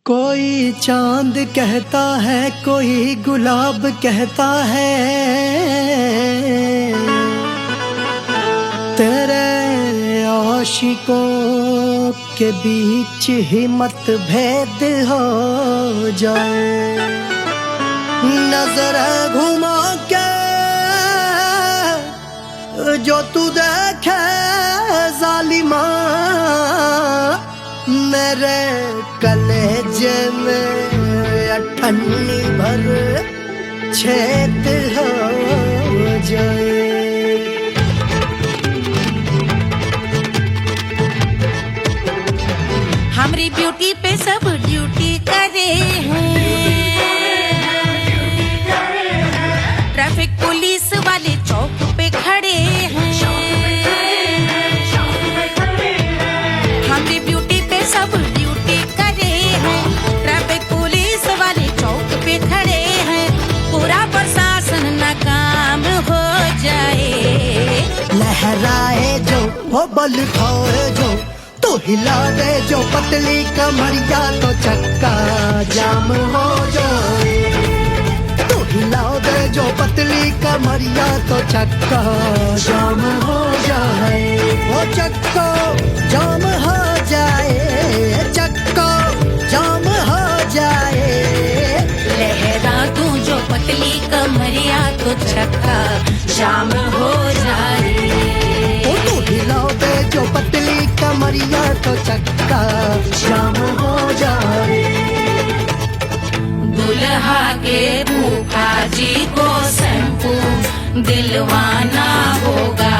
कोई चांद कहता है, कोई गुलाब कहता है, तेरे आशिकों के बीच ही मतभेद हो जाए। नजर घुमा के जो तू देखे जालिमा, मेरे कलेजे में अठन्नी भर छेद हो जाए। हमारी ब्यूटी पे सब ड्यूटी करे हैं, ट्रैफिक पुलिस वाले चौक पे खड़े हैं। हमारी ब्यूटी पे सब ड्यूटी करे हैं, ट्रैफिक पुलिस वाले चौक पे खड़े हैं। पूरा प्रशासन नाकाम हो जाए। लहराए जो वो बल खाए जो, तो हिला दे जो पतली कमरिया, तो चक्का जाम हो जाए। तो हिला दे जो पतली कमरिया, तो चक्का जाम हो जाए। वो चक्का जाम हो जाए, चक्का जाम हो जाए। लहरा तू जो पतली कमरिया, तो चक्का जाम हो जाए। तो हिला दे जो पतली कमरिया, तो चक्का जाम हो जाए। दुल्हा के फूफा जी को शैम्पू दिलवाना होगा,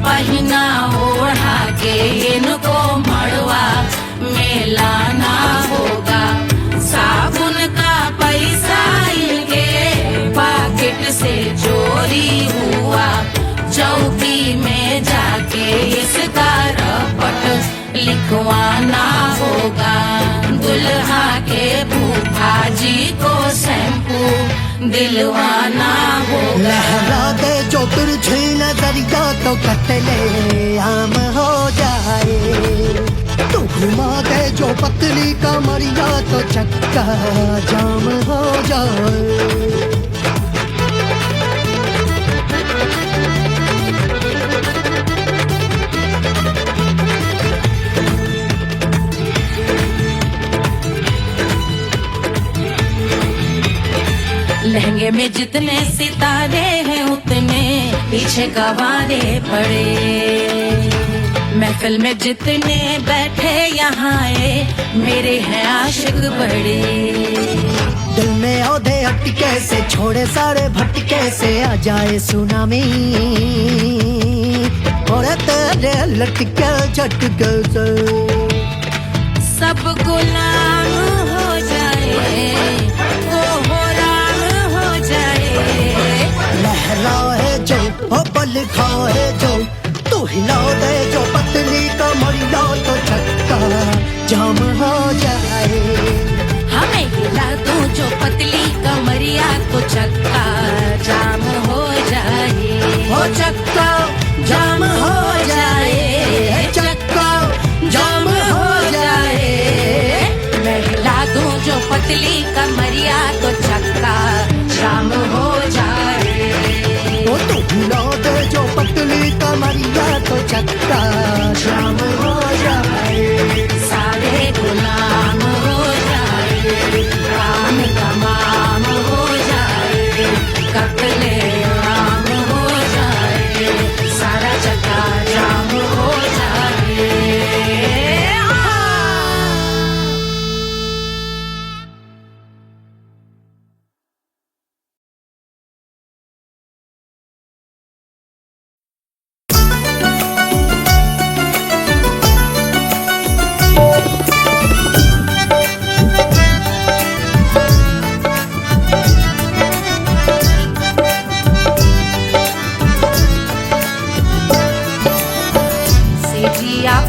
पहना ओढ़ा के इनको मड़वा में लाना होगा। साबुन का पैसा इनके पॉकेट से चोरी हुआ, चौकी में जाके इसका रपट लिखवाना होगा। दुल्हा के फूफा जी को शैम्पू दिलवाना होगा। लहरा दे जो तिरछी नजरिया, तो कतले आम हो जाए। तू घुमा दे जो पतली कमरिया, तो चक्का जाम हो जाए। लहंगे में जितने सितारे हैं, उतने पीछे गवारे पड़े। महफिल में जितने बैठे यहाँ आए, मेरे हैं आशिक बड़े। दिल में औधे अटके से, छोड़े सारे भटके से, आ जाए सुनामी और तेरे लटके झटके से सब गुलाम हो जाए, लहराए जो वो बल खाए जो, तू हिला दे जो पतली कमरिया, तो चक्का जाम हो जाए। हमें हिला दो जो पतली कमरिया, तो चक्का जाम हो जाए। वो चक्का जाम हो जाए, चक्का जाम हो जाए। मैं हिला दूं जो पतली कमरिया, तो चक्का जाम हो जाए। तो हिला दे जो पतली कमरिया, तो चक्का जाम हो जाए। सारे गुलाम हो जाए, काम तमाम हो जाए, कत्ले आम हो जाए, सारा चक्का जाम हो जाए।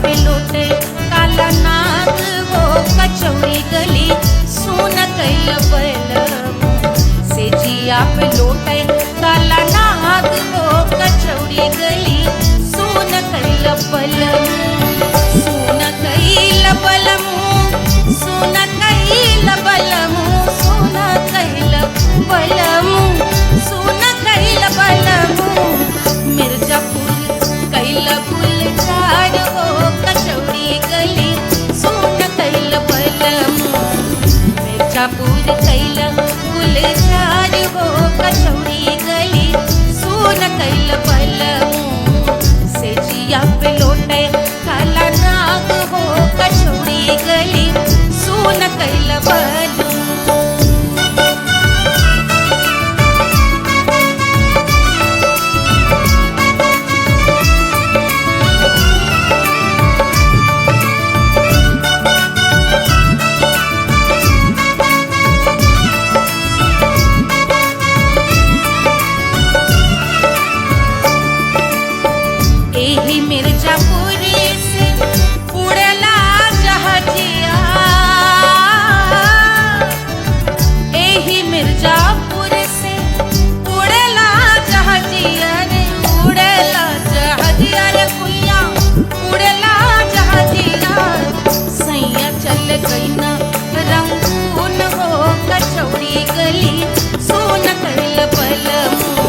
पे लोटे काला नाग, वो कचौड़ी गली सुन कैल बैल। से जिया पे लोटे काला नाग, वो कचौड़ी गली सुन कैल बैल। सुन कैल बलमू, सुन कैल मिर्जापुर कैल गुलजार हो कचौड़ी गली सुन कैल बलमू से जिया पे लोटे काला नाग हो कचौड़ी गली सुन कैल बलमू। एही मिर्जापुर से उड़ेला जहाजिया, एही मिर्जापुर से उड़ेला जहाजिया रे उड़ेला जहाजिया रे कुइया उड़ेला जहाजिया। सैया चल गई ना रंगून हो कचौड़ी गली सुन कैल बलमू।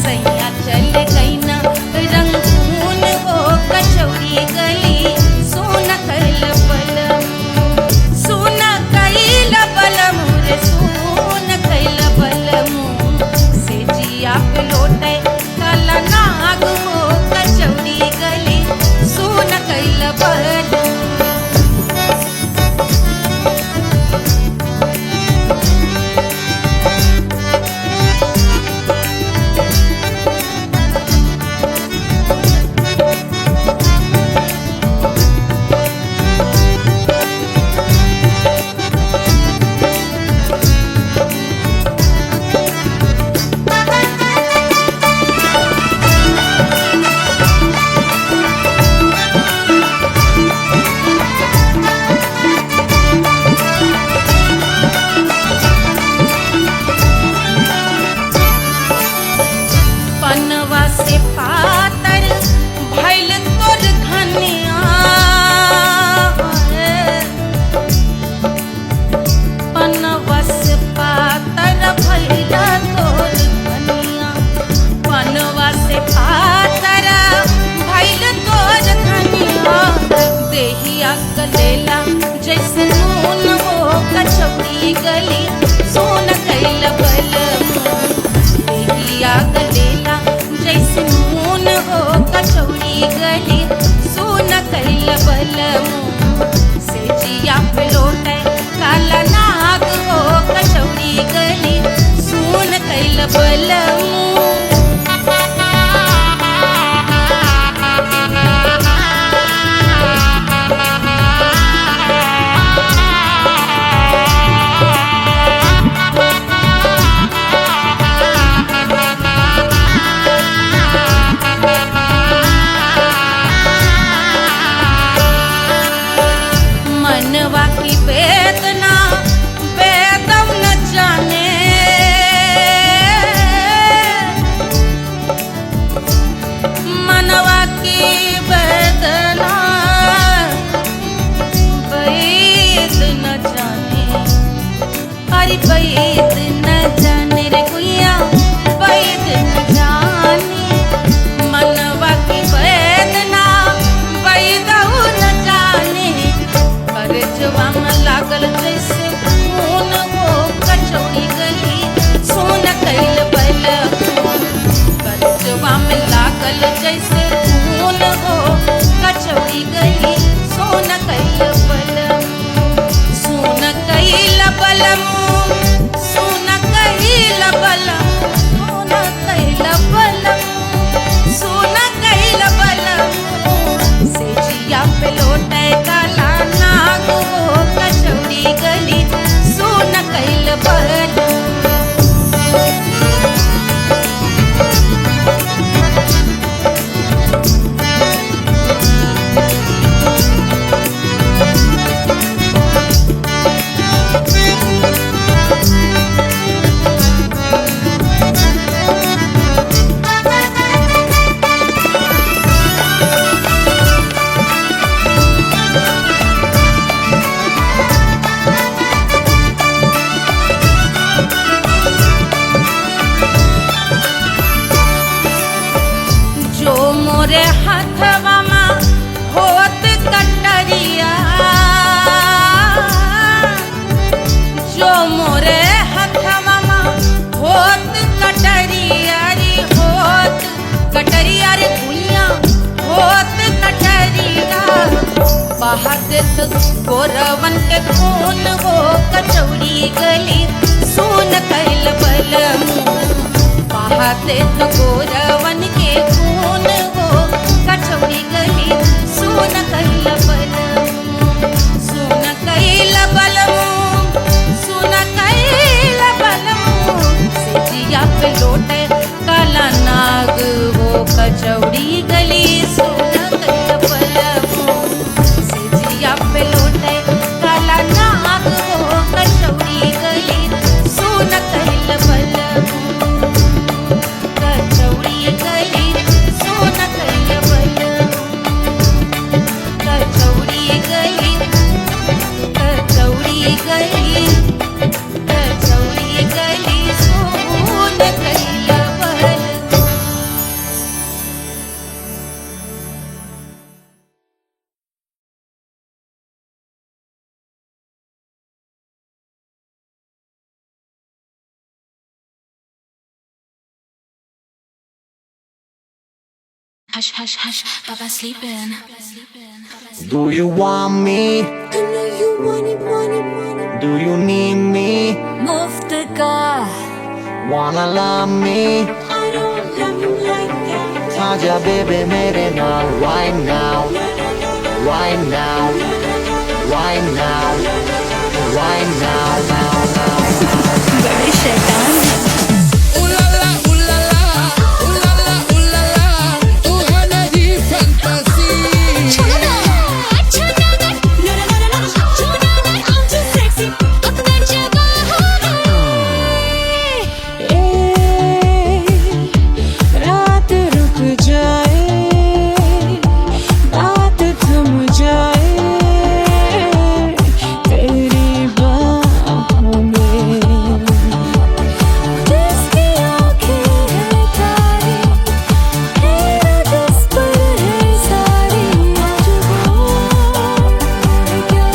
सैया चल गई ना रंगून हो कचौड़ी गली सुन कैल बलमू। सुन कैल बलमू रे सुन कैल बलमू से जिया पे लोटे काला नाग हो कचौड़ी गली सुन कैल बलमू। पनवा से पातर भइल तोर धनिया, पनवा से पातर भइल तोर धनिया, पनवा से पातर भइल तोर धनिया। देहिया गलेला जैसे नून हो कचौड़ी गली सुन कैल बलमू। देहिया गलेला जैसे नून हो कचौड़ी गली सुन कैल बलमू से जिया पे लोटे काला नाग हो कचौड़ी गली सुन कैल बलमू। मनवा की वेदना वेदम न जाने, मनवा की वेदना वेद न जाने। अरे वेद न जाने रे गुइया वेद न जाने। मनवा की वेदना वेदहु न जाने। करजवा में लागल जैसे खून हो कचौड़ी गली सुन कैल बलमू। करजवा में लागल जैसे खून हो कचौड़ी गली सुन कैल बलमू। सुन कैल बलमू सुन कैल बलमू सुन कैल बलमू सुन कैल बलमू से जिया पे लोटे काला नाग हो कचौड़ी गली सुन कैल बलमू। देत गोरवन के खून वो कचौड़ी गली सुन कैल बलमू बहा देत गोरवन के खून वो कचौड़ी गली सुन कैल बलमू सुन कैल बलमू सुन कैल बलमू से जिया पे लोटे काला नाग वो कचौड़ी गली सुन कैल बलमू से जिया पे लोटे काला नाग वो कचौड़ी गली सुन कैल बलमू कचौड़ी गली सुन कैल बलमू कचौड़ी गली कचौड़ी गली कचौड़ी गली सुन कैल बलमू Hush, hush, hush, Papa sleeping. Do you want me? I know you want it, want it, want it. Do you need me? Mufta ka, Wanna love me? I don't love you like that. Aja baby mere naal right now, right now, right now, right now, now, now. बड़े शैतान हैं। रात रुक जाए, बात थम जाए, तेरी बाहों में जिसकी आँखें हैं तारी, तेरा जिस पर है सारी, आज वो क्या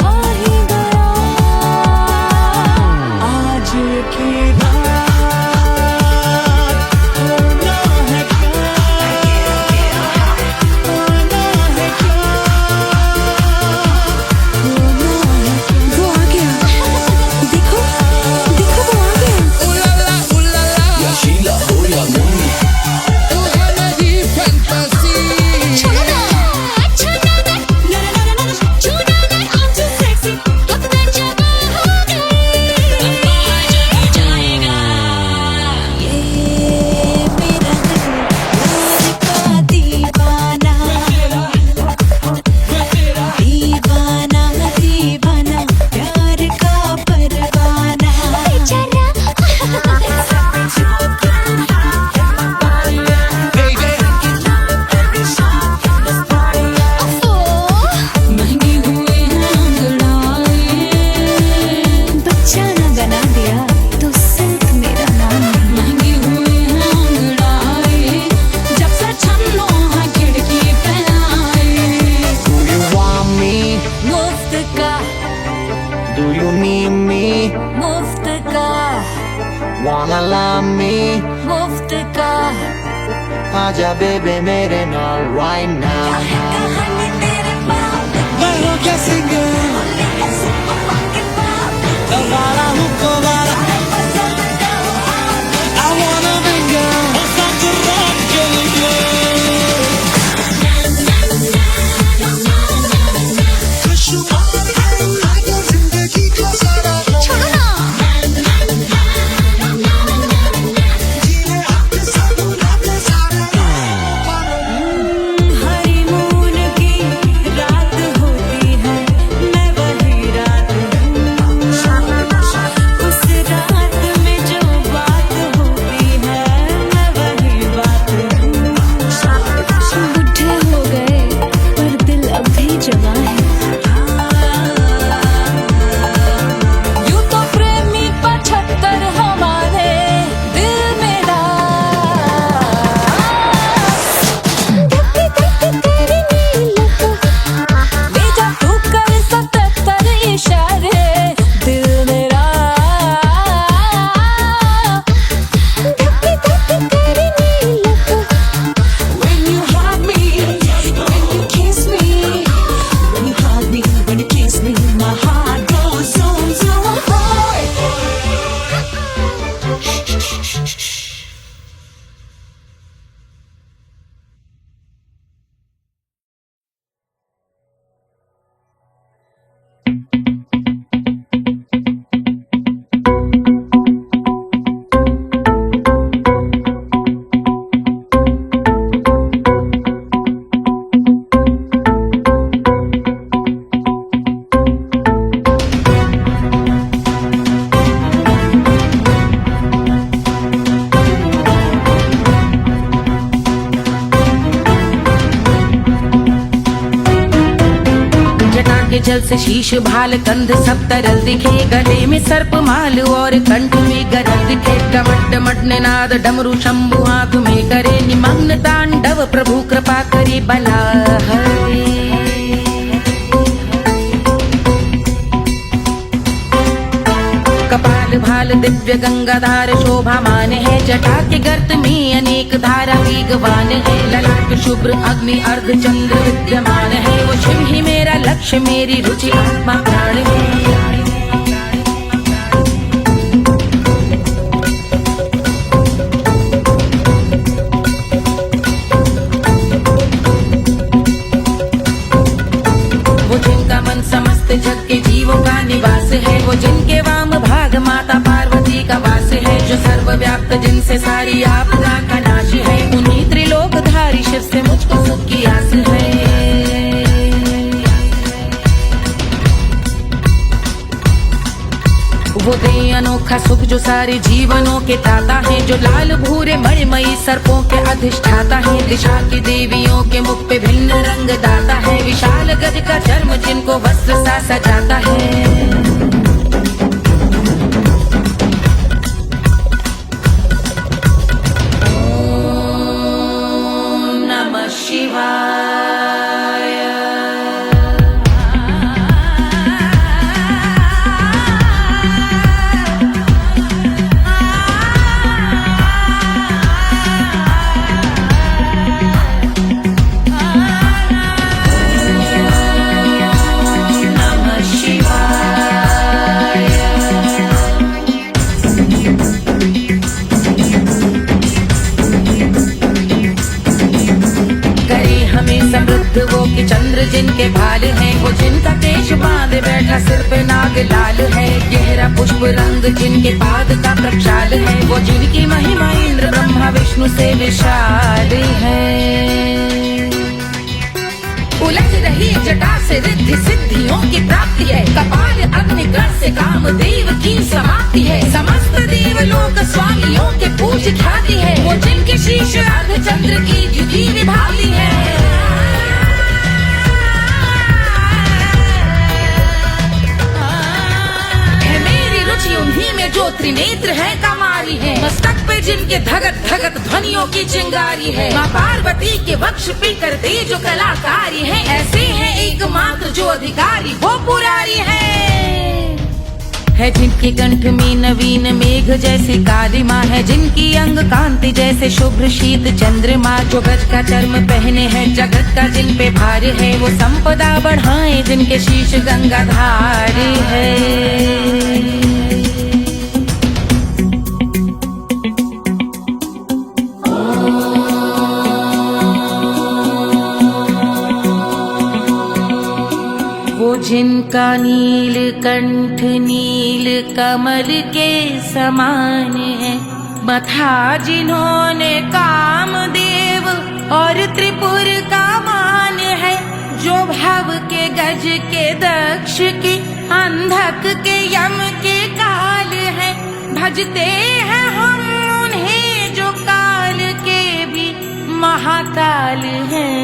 आ ही गया। आज की रात होना है क्या, होना है क्या, होना है क्या। वो आ गया, देखो देखो वो आ गया। दीवाना दीवाना प्यार का परवाना महंगी हुए हैं अंगड़ाई, बच्चा ना बना दिया तो सिर्फ मेरा नाम नहीं। महंगी हुए हैं अंगड़ाई, जब से छन्नों है खिड़की पे आई। Do you want me? मुफ्त का Do you need me? मुफ्त का Wanna love me? मुफ्त का Aja baby mere naal right now. कहानी तेरे बाप मैं हो क्या सिंगर दोबारा हूँ दोबारा I wanna be girl such a rock जिंदगी को सारा हनीमून की रात होती है, मैं जल से शीश भाल कंध सब तरल दिखे, गले में सर्प माल और कंठ में गरल दिखे। डमट डमट निनाद डमरू शंभु आंख में करे निमग्न तांडव, प्रभु कृपा करे बला हरे। कपाल भाल दिव्य गंगाधार शोभामान है, जटा के गर्त में अनेक धारा वेगवान है। ललाट शुभ्र अग्नि अर्ध चंद्र विद्यमान है, वो शिव ही मेरा लक्ष्य मेरी रुचि आत्मा प्राण है। वो जिनका मन समस्त जग के जीवों का निवास है, वो जिनके वाम भाग माता पार्वती का वास है। जो सर्वव्याप्त जिनसे सारी आपदा का नाश है, उन्हीं त्रिलोकधारी शिव से मुझको सुख की आस है। वो दे अनोखा सुख जो सारे जीवनों के दाता है, जो लाल भूरे मणिमयी सर्पों के अधिष्ठाता है। दिशा की देवियों के मुख पे भिन्न रंग दाता है, विशाल गज का चर्म जिनको वस्त्र सा सजाता है। समृद्ध वो कि चंद्र जिनके भाल हैं, वो जिनका केश बांधे बैठा सिर पे नाग लाल है। गहरा पुष्प रंग जिनके पाद का प्रक्षाल है, वो जिनकी महिमा इंद्र ब्रह्मा विष्णु से विशाल है। उलझ रही जटा से रिद्धि सिद्धियों की प्राप्ति है, कपाल अग्निगण से कामदेव की समाप्ति है। समस्त देवलोक स्वामियों के पूज ख्याति है, वो जिनके शीश अर्ध चंद्र की द्युति विभाती है। उन्हीं में जो त्रिनेत्र है कमारी है, मस्तक पे जिनके धगत धगत ध्वनियों की चिंगारी है। माँ पार्वती के वक्ष पे करते जो कलाकारी है, ऐसे हैं एकमात्र जो अधिकारी वो पुरारी है। जिनके कंठ में नवीन मेघ जैसे काली माँ है, जिनकी अंग कांति जैसे शुभ्र शीत चंद्रमा। जो गज का चर्म पहने हैं जगत का जिन पे भार है, वो संपदा बढ़ाए जिनके शीश गंगाधार है। जिनका नील कंठ नील कमल के समान है, मथा जिन्होंने कामदेव और त्रिपुर का मान है। जो भव के गज के दक्ष के अंधक के यम के काल है, भजते हैं हम उन्हें जो काल के भी महाकाल हैं।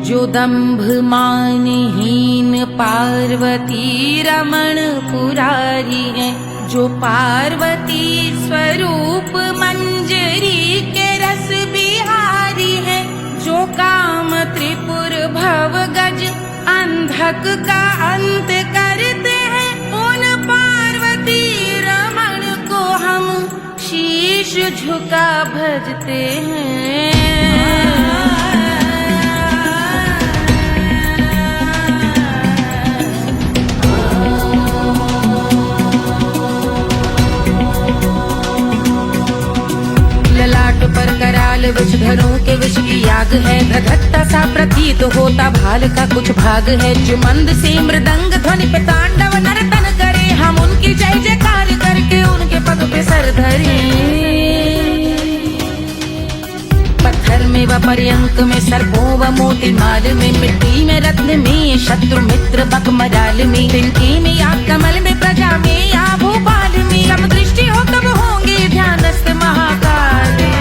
जो दंभ मानहीन पार्वती रमण पुरारी है, जो पार्वती स्वरूप मंजरी के रस बिहारी है। जो काम त्रिपुर भव गज अंधक का अंत करते हैं, उन पार्वती रमण को हम शीश झुका भजते हैं। पर कराल विषधरों के विष की याग है, धधकता सा प्रतीत होता भाल का कुछ भाग है। जो मंद से मृदंग ध्वनि पे तांडव नर्तन करे, हम उनकी जय जयकार करके उनके पग पे सर धरे। पत्थर में व पर्यंक में सर्पों व मोती माल में, मिट्टी में रत्न में शत्रु मित्र बक मजाल में, तिनके में या कमल में प्रजा में या भोपाल में। सब दृष्टि हो तब होंगे ध्यानस्थ महाकाल में।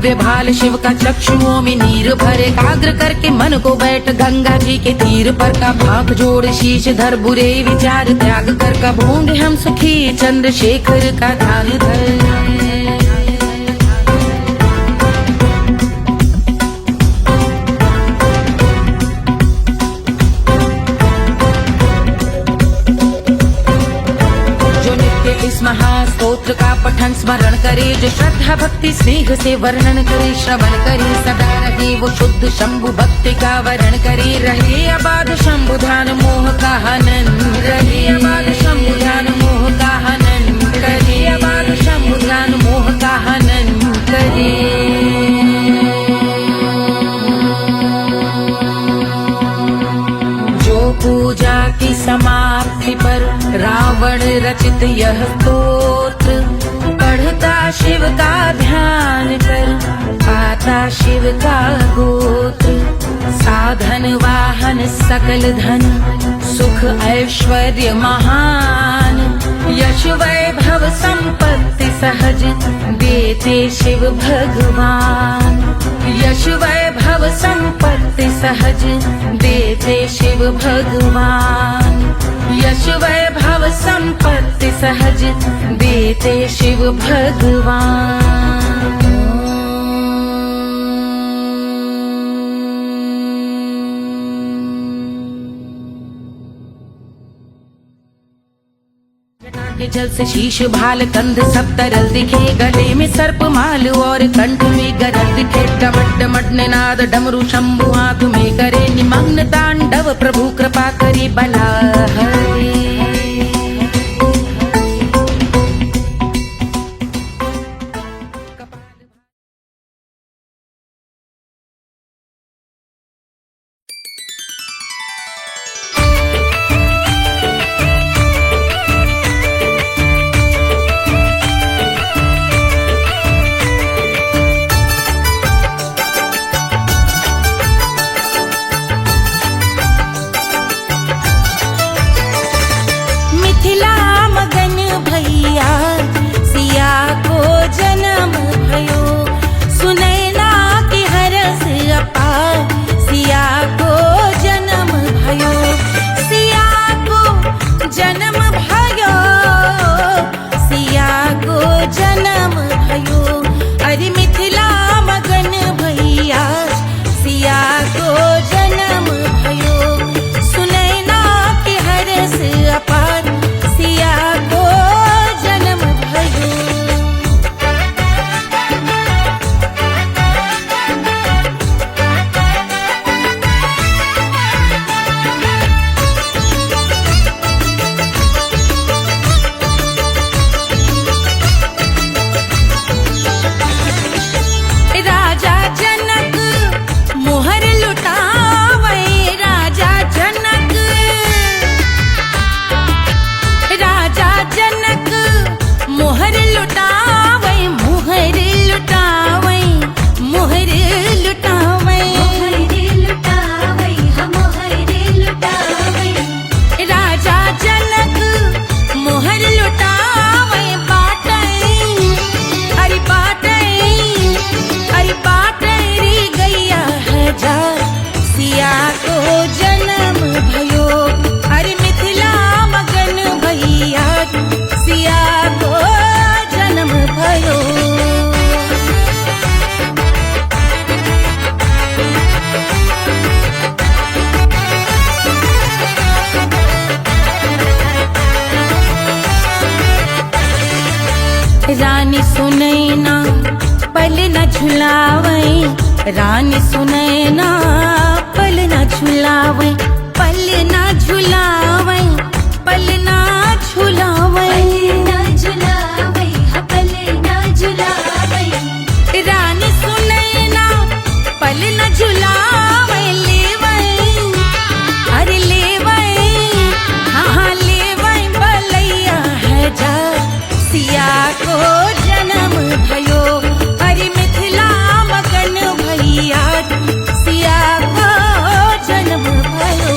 भव्य भाल शिव का चक्षुओं में नीर भरे, एकाग्र करके मन को बैठ गंगा जी के तीर पर का भाग जोड़ शीश धर, बुरे विचार त्याग कर का भोंगे हम सुखी चंद्रशेखर का ध्यान धर। महास्तोत्र का पठन स्मरण करे, जो श्रद्धा भक्ति स्नेह से वर्णन करे, श्रवण करे सदा रहे वो शुद्ध शंभु भक्ति का वरण करे, रहे अबाध शंभु ध्यान मोह का हनन, रहे अबाध शंभु ध्यान मोह का हनन करे, अबाध शंभु ध्यान मोह का हनन करे। पूजा की समाप्ति पर रावण रचित यह स्तोत्र, पढ़ता शिव का ध्यान कर पाता शिव का गोत्र, साधन वाहन सकल धन सुख ऐश्वर्य महान, यश वैभव संपत्ति सहज देते शिव भगवान, यश वैभव संपत्ति सहज देते शिव भगवान, यश वैभव संपत्ति सहज देते शिव भगवान। के जल से शीश भाल कंध सब तरल दिखे, गले में सर्प माल और कंठ में गरल दिखे, डमट डमट निनाद डमरू शंभु हाथ में करे, निमग्न तांडव प्रभु कृपा करे बला हरे। रानी सुनैना पल न झुलावे, रानी सुनैना पल न झुलावे, पल न झुलावे, पल न झुलावे, पल न झुलावे, रानी सुनैना पल न झुलावे, लेवे अरे लेवे हाँ लेवे बलैया है जा, सिया को जन्म भयो, अरे मिथिला मगन भैया, सिया को जन्म भयो।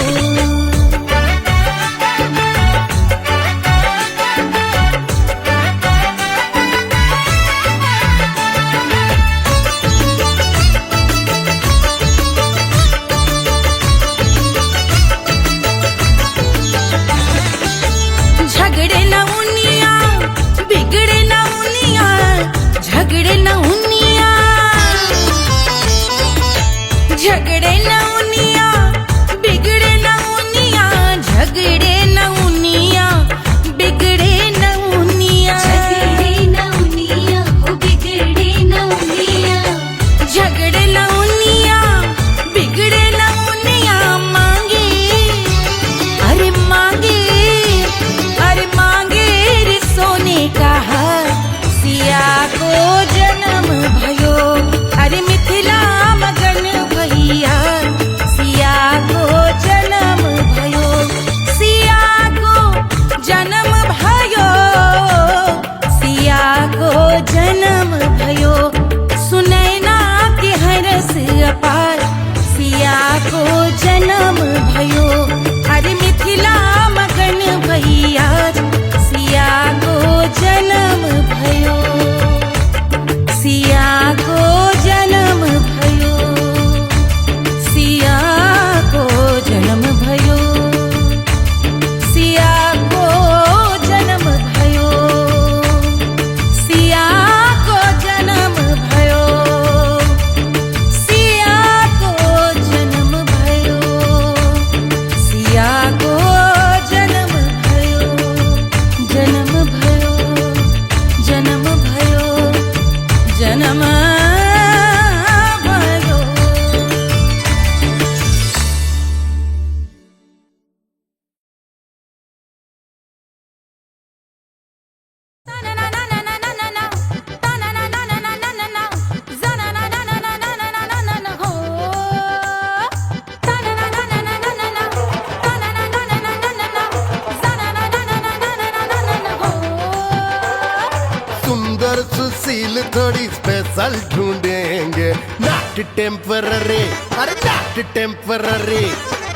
सील थोड़ी स्पेशल ढूंढेंगे, नॉट टेम्पररी, अरे not temporary,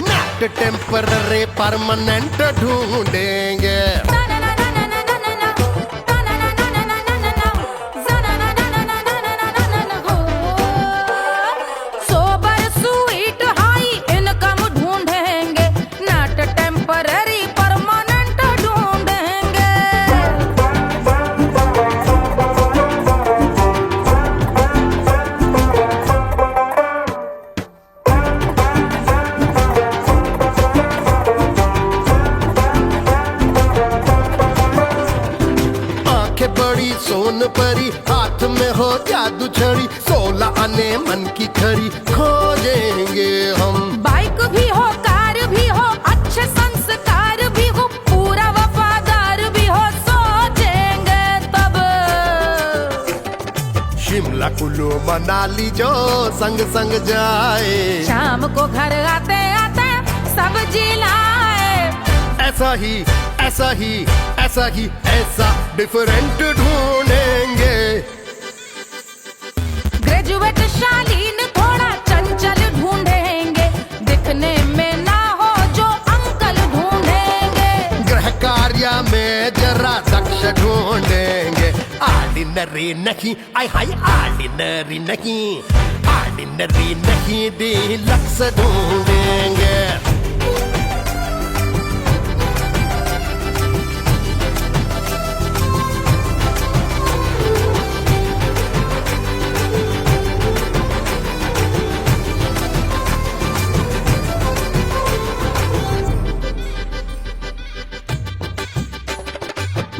not temporary, permanent ढूंढेंगे। बड़ी सोन परी, हाथ में हो जादू छड़ी, 16 आने मन की खरी खोजेंगे हम। बाइक भी हो, कार भी हो, अच्छे संस्कार भी हो, पूरा वफादार भी हो, सोचेंगे तब। शिमला कुल्लू मनाली जो संग संग जाए, शाम को घर आते आते सब्जी लाए। ऐसा ही ऐसा ही ऐसा ही ऐसा डिफरेंट ढूंढेंगे। ग्रेजुएट शालीन थोड़ा चंचल ढूंढेंगे, दिखने में ना हो जो अंकल ढूंढेंगे। गृह कार्य में जरा दक्ष ढूंढेंगे, ऑर्डिनरी नहीं, आय हाय ऑर्डिनरी नहीं, ऑर्डिनरी नहीं, डीलक्स ढूंढेंगे।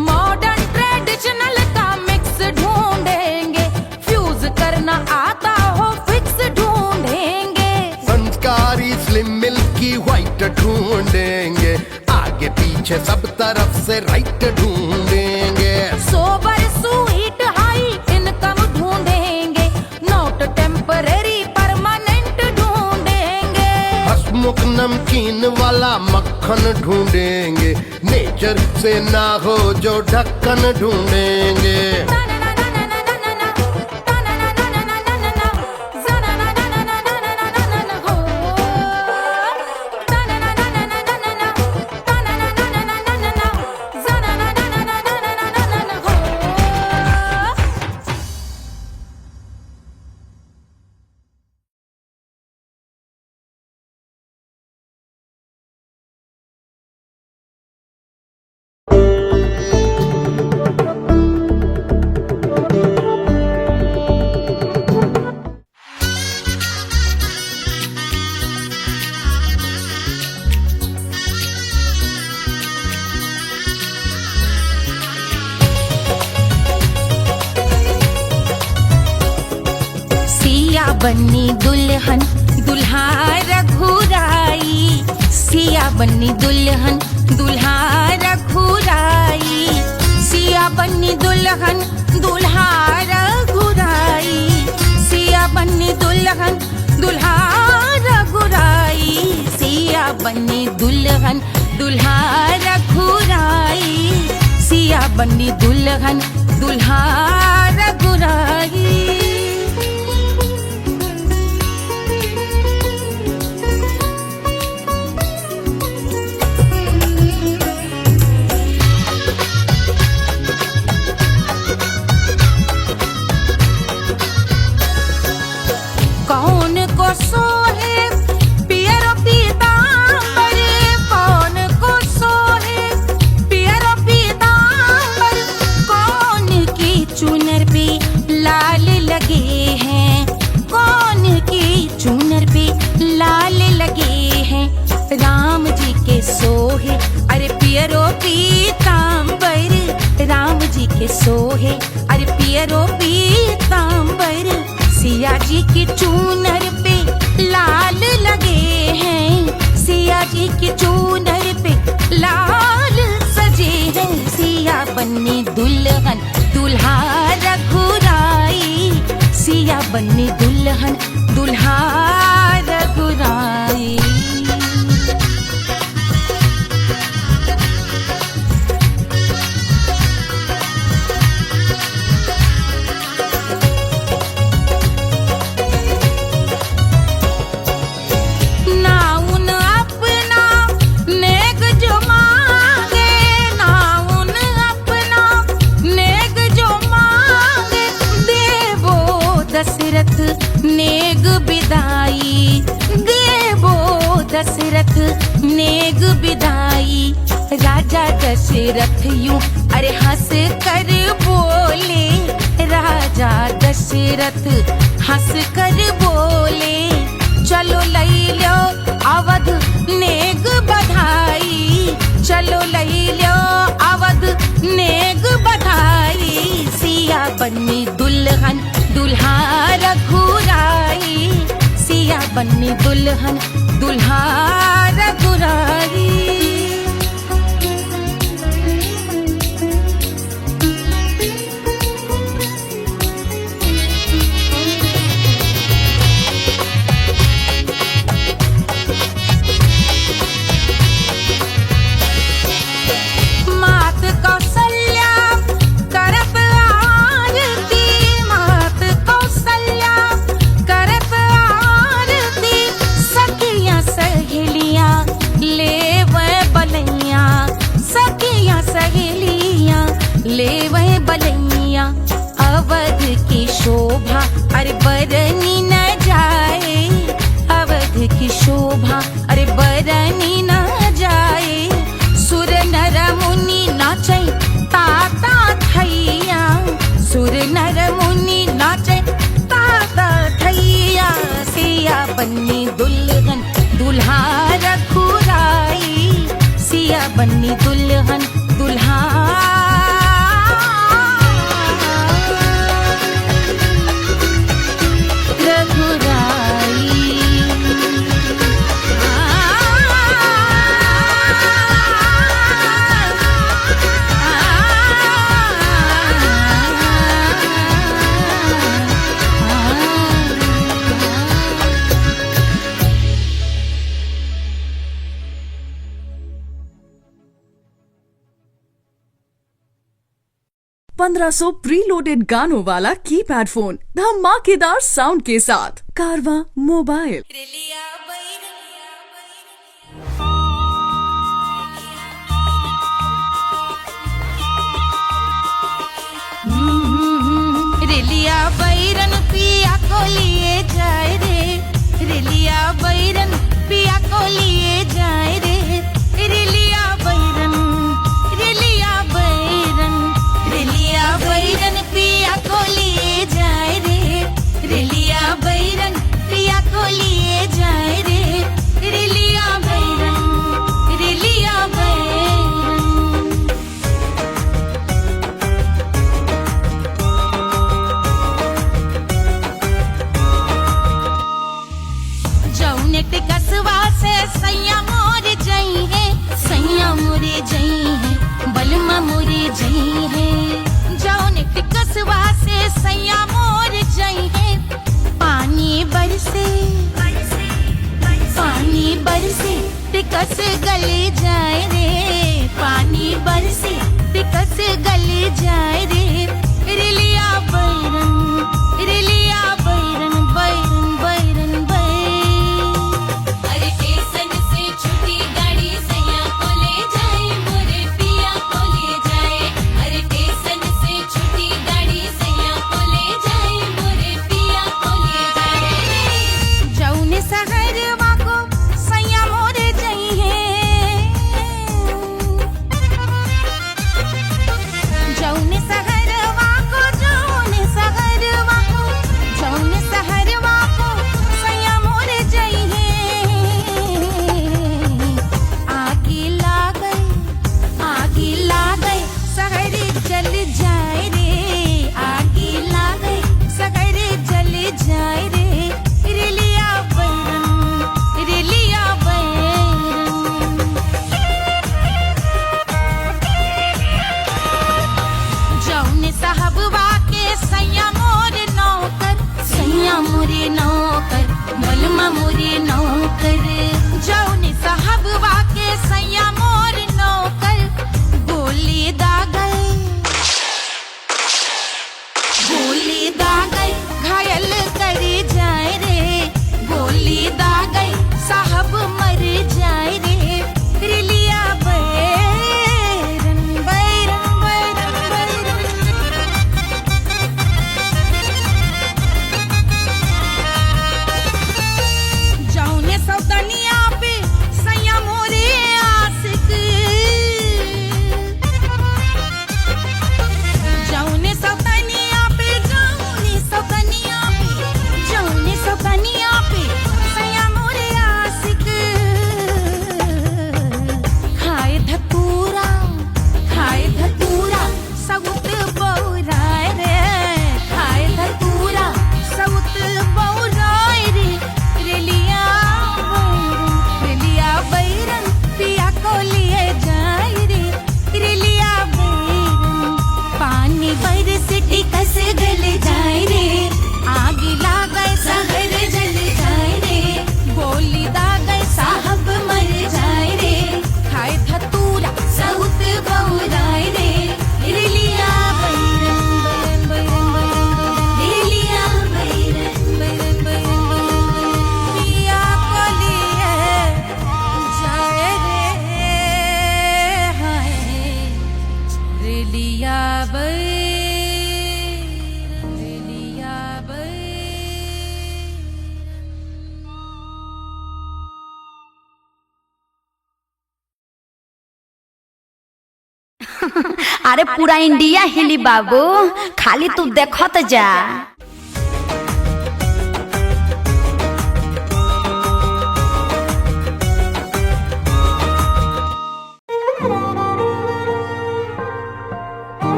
मॉडर्न ट्रेडिशनल का मिक्स ढूंढेंगे, फ्यूज करना आता हो फिक्स ढूंढेंगे। संस्कारी स्लिम मिल्की व्हाइट ढूंढेंगे, आगे पीछे सब तरफ से राइट ढूंढेंगे। सोबर स्वीट हाई इनकम ढूंढेंगे, नॉट टेम्पररी परमानेंट ढूंढेंगे। हंसमुख नमकीन वाला मक्खन ढूंढेंगे, नेचर से ना हो जो ढक्कन ढूंढेंगे। बन्नी दुल्हन दुल्हा रघुराई, सिया बन्नी दुल्हन दुल्हा रघुराई, सिया बन्नी दुल्हन दुल्हा रघुराई, सिया बन्नी दुल्हन दुल्हा रघुराई, सिया बन्नी दुल्हन दुल्हा रघुराई, सिया बन्नी दुल्हन दुल्हा रघुराई। कौन को सोहे पियरो पीतांबर, कौन को सोहे पियरो पीतांबर, कौन की चुनर पे लाल लगे हैं, कौन की चुनर पे लाल लगे हैं। राम जी के सोहे अरे पियरो पीतांबर, राम जी के सोहे अरे पियरो पीतांबर, सिया जी की चूनर पे लाल लगे हैं, सिया जी की चूनर पे लाल सजे हैं। सिया बन्नी दुल्हन दुल्हा रघुराई, सिया बन्नी दुल्हन दुल्हा रघुराई। राजा दशरथ यूं अरे हंस कर बोले, राजा दशरथ हंस कर बोले, चलो लई लो अवध नेग बधाई, चलो लई लो अवध नेग बधाई, सिया बन्नी दुल्हन दुल्हा रघुराई, सिया बन्नी दुल्हन दुल्हा रघुराई। ले वह बलैया अवध की शोभा अरे बरनी न जाए, अवध की शोभा अरे बरनी न जाए, सुर नर मुनि नाचे ताता थैया, सुर नर मुनि नाचे ताता थैया, सिया बन्नी दुल्हन दुल्हा रघुराई, सिया बन्नी दुल्हन दुल्हा ₹1500 प्रीलोडेड गानों वाला कीपैड फोन धमाकेदार साउंड के साथ कारवा मोबाइल। रेलिया बैरन पिया को लिए जाए रे, रेलिया बैरन पिया को लिए जाए रे, रेलिया बैरन, रेलिया बैरन, रेलिया बैरन पिया को लिए जाए रे, रेलिया बैरन पिया को लिए जाए रे, रेलिया बैरन, रेलिया बैरन। जौनेट कसवा से सैया मोरे जई है, सैया मोरे जई है, बलमा मोरे जई है, जौनेट कसवा से सैया मोरे जई है, पानी बरसे, पानी बरसे टिकस गले जाए रे, पानी बरसे टिकस गले जाए रे, रेलिया बैरन, रेलिया बैरन, बैरन बैरन बैरन। अरे स्टेशन से छुट्टी गाड़ी सैया को ले जाए, मोरे पिया को ले जाए, अरे स्टेशन से छुट्टी गाड़ी सैया को ले जाए, मोरे पिया को ले जाए। जौने सहरवा को सैया मोरे जई है, जौने सहरवा को, जौने सहरवा को, जौने सहरवा को सैया मोरे जई है, आगे लागै, आगे लागै सहर जल जाए रे, आगे लागै सहर जल जाए रे, रेलिया बैरन, रेलिया बैरन। जौने साहबवा के सैया मोरे नौकर, सैया मोरे नौकर, बलमा मोरे नौकर, जौने साहबवा के सैया मोरे नौकर, गोली दागल, गोली दागल घायल करे जाए रे, गोली दागल साहब मर जाए रे, रेलिया बैरन, बैरन बैरन बैरन। जौने सौतनिया पे सैया मोरे आशिक, अरे पूरा इंडिया हिली बाबू, खाली तू देखत जा।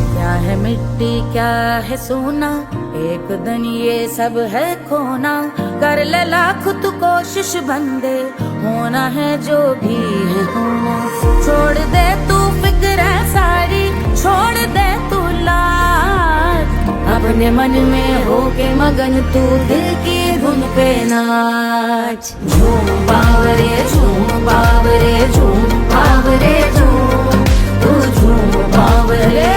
क्या है मिट्टी क्या है सोना, एक दिन ये सब है खोना। कर ले लाख तू कोशिश बंदे, होना है जो भी है होना। छोड़ दे तू फिक्र सारी, छोड़ दे तू लाज, अपने मन में होके मगन तू दिल की धुन पे नाच। झूम बावरे झूम बावरे झूम बावरे झूम, तू झूम बावरे।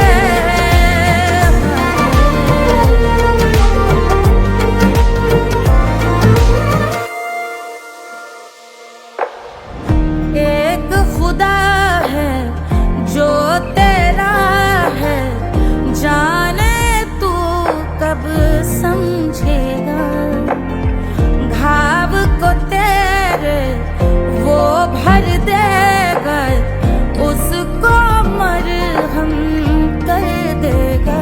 एक खुदा है जो तेरा है, जाने तू कब समझेगा। घाव को तेरे वो भर देगा, उसको मरहम कर देगा।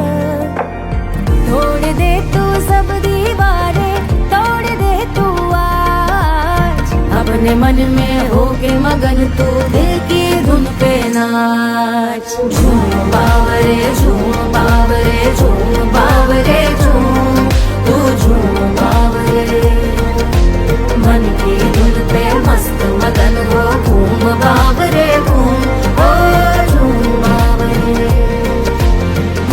तोड़ दे तू सब दीवारें, तोड़ दे तू आज, अपने मन में होके मगन तू दिल की धुन पे नाच। झूम बावरे झूम बावरे झूम बावरे झूम, तू झूम बावरे। मन की धुन पे मस्त मगन हो, घूम बावरे घूम, ओ झूम बावरे।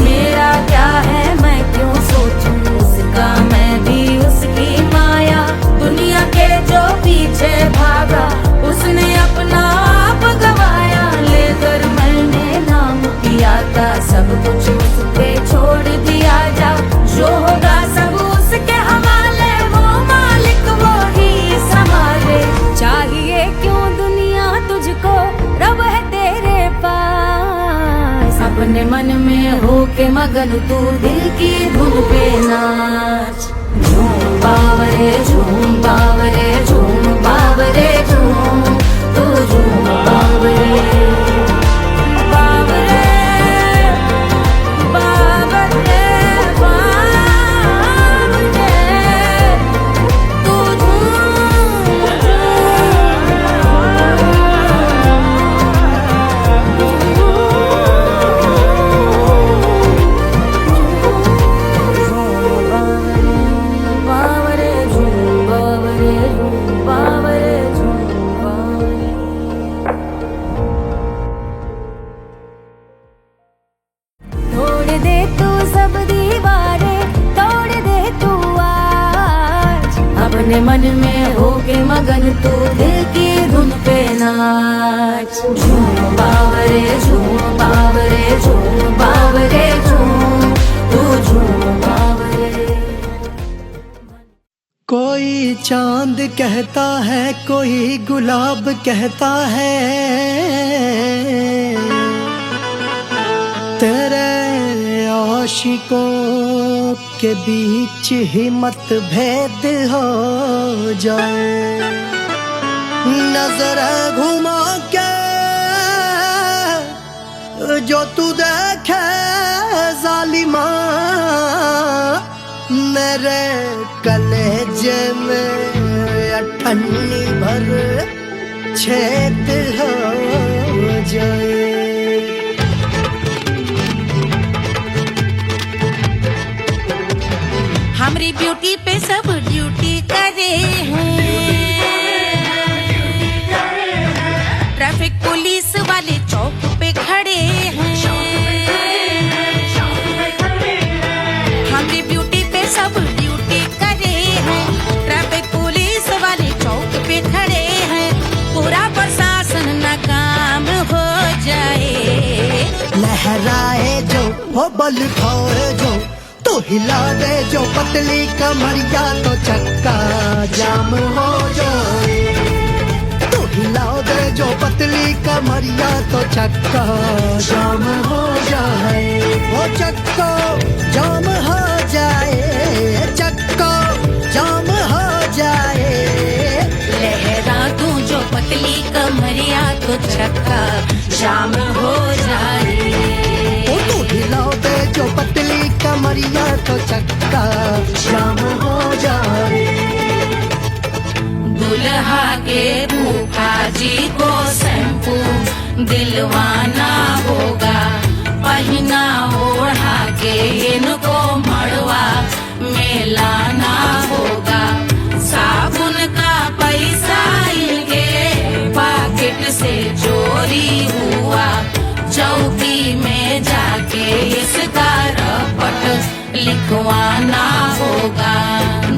मेरा क्या है मैं क्यों सोचूं उसका, मैं भी उसकी माया। दुनिया के जो पीछे भागा, उसने अपना आप गवाया। लेकर मैंने नाम किया था, सब कुछ उस पे छोड़ दिया जा। जो होगा सब उसके हवाले, वो मालिक वो ही संभाले। चाहिए क्यों दुनिया तुझको, रब है तेरे पास। अपने मन में होके मगन तू दिल की धुन पे नाच। झूम बावरे झूम बावरे झूम बावरे झूम, तू झूम बावरे। बावरे बावरे बावरे, तू बावरे झूम बावरे झूम बावरे झूम बावरे। तोड़ दे तू सब दीवारें, तोड़ दे तू आज, अपने मन में होके मगन तू दिल की धुन पे नाच। झूम बावरे झूम बावरे झूम बावरे झूम, तू झूम बावरे। कोई चांद कहता है, कोई गुलाब कहता है, तेरे आशिकों के बीच ही मतभेद हो जाए। नजर घुमा के जो तू देखे जालिमा, मेरे कलेजे में अठन्नी भर छेद हो जाए। हमारी ब्यूटी पे सब ड्यूटी करे हैं। ट्रैफिक पुलिस वाले चौक पे खड़े हैं। हमारी ब्यूटी पे सब ड्यूटी करे हैं। ट्रैफिक पुलिस वाले चौक पे खड़े हैं। पूरा प्रशासन नाकाम हो जाए। लहराए जो वो बल खाए जो, तो हिला दे जो पतली कमरिया, तो चक्का जाम हो जाए। तो हिला दे जो पतली कमरिया तो चक्का जाम हो जाए, वो चक्का जाम हो जाए, चक्का जाम हो जाए। लहरा दूं जो पतली कमरिया तो चक्का जाम हो जाए। ओ तू हिलाओ दे जो पतली कमरिया तो चक्का जाम हो जाए। दुल्हा के फूफा जी को शैम्पू दिलवाना होगा, पहना ओढ़ा के इनको मड़वा में लाना होगा। साबुन का पैसा इनके पॉकेट से चोरी हुआ, चौकी में जाके इसका रपट लिखवाना होगा।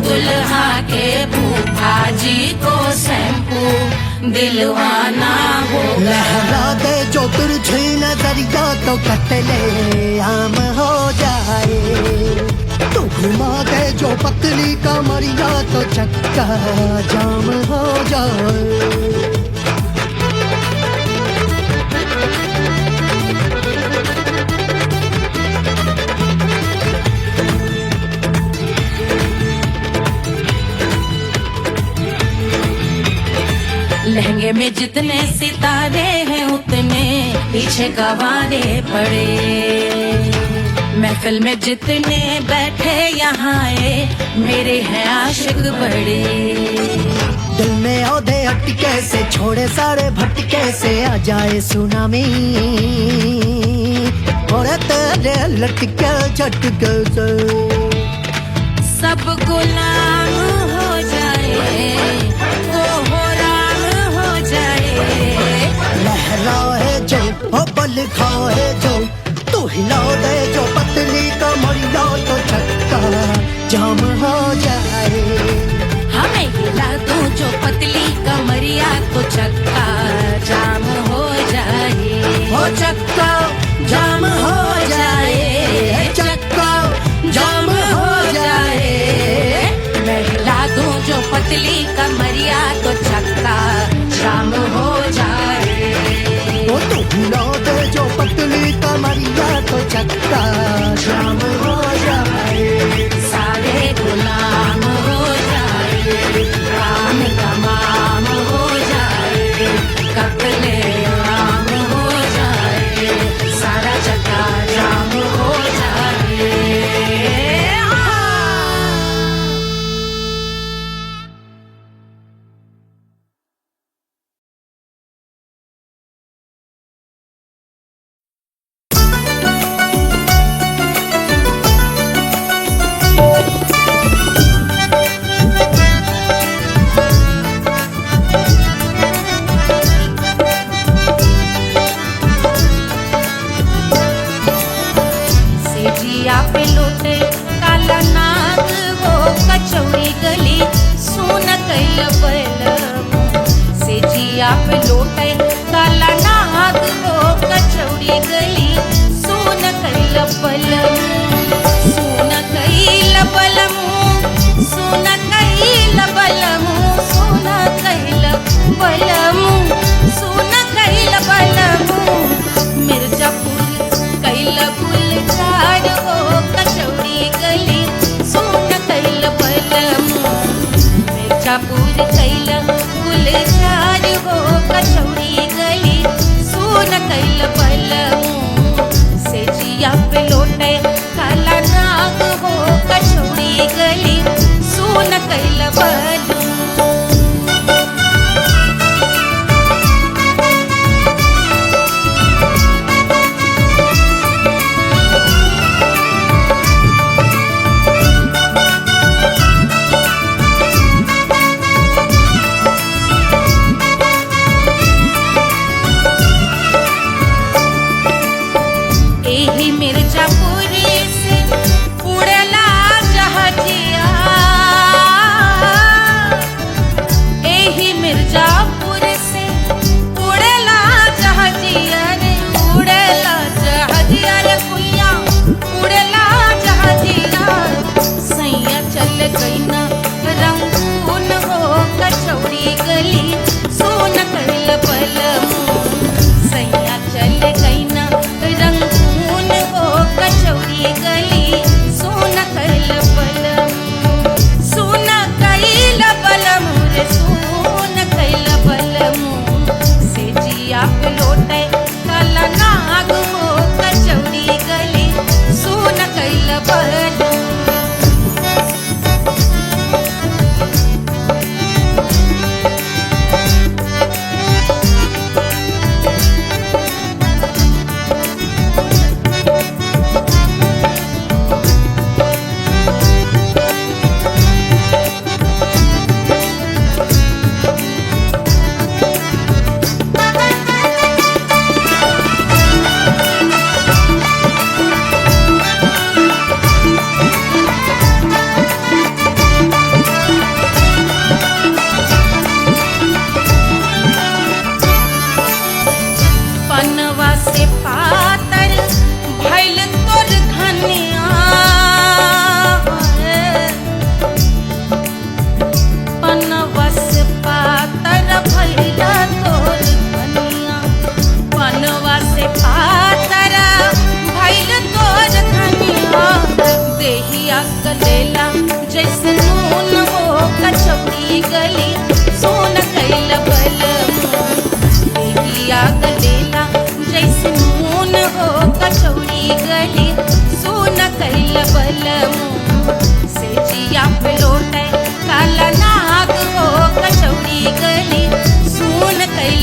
दुल्हा के फूफा जी को शैम्पू दिलवाना होगा। लहरा दे जो तिरछी नजरिया तो कतले आम हो जाए, तू घुमा दे जो पतली कमरिया तो चक्का जाम हो जाए। लहंगे में जितने सितारे हैं उतने पीछे गवारे पड़े। महफिल में जितने बैठे यहाँ आए मेरे हैं आशिक बड़े। दिल में औधे अटके से छोड़े सारे भटके से आ जाए सुनामी, और तेरे लटके झटके से सब गुलाम हो जाए, वो राम हो जाए। लहराए जो ओ बल खाए जो, तू हिला दे जो पतली कमरिया तो चक्का जाम हो जाए। हमें हिला दूं जो पतली कमरिया तो चक्का जाम हो जाए। ओ चक्का जाम हो जाए, चक्का जाम हो जाए। मैं हिला दूं जो पतली कमरिया तो चक्का जाम हो जाए। ओ तू हिला दे जो पतली कमरिया तो चक्का जाम हो जाए। सारे गुलाम हो जाए, काम तमाम हो जाए, कत्ले आम हो जाए, सारा चक्का जाम हो जाए। सेजिया पे लौटे काला नाग वो कचौड़ी गली सुन कैल बलम। सेजिया पे लौटे काला नाग वो कचौड़ी गली सुन कैल बलम। सुन कैल बलम, सुन कैल बलम, सुन कैल बलम, सुन कैल बलम। मिर्जापुर कैल गुलजार हो कचौड़ी गली सुन कैल बलम। मिर्जापुर कैल गुलजार हो कचौड़ी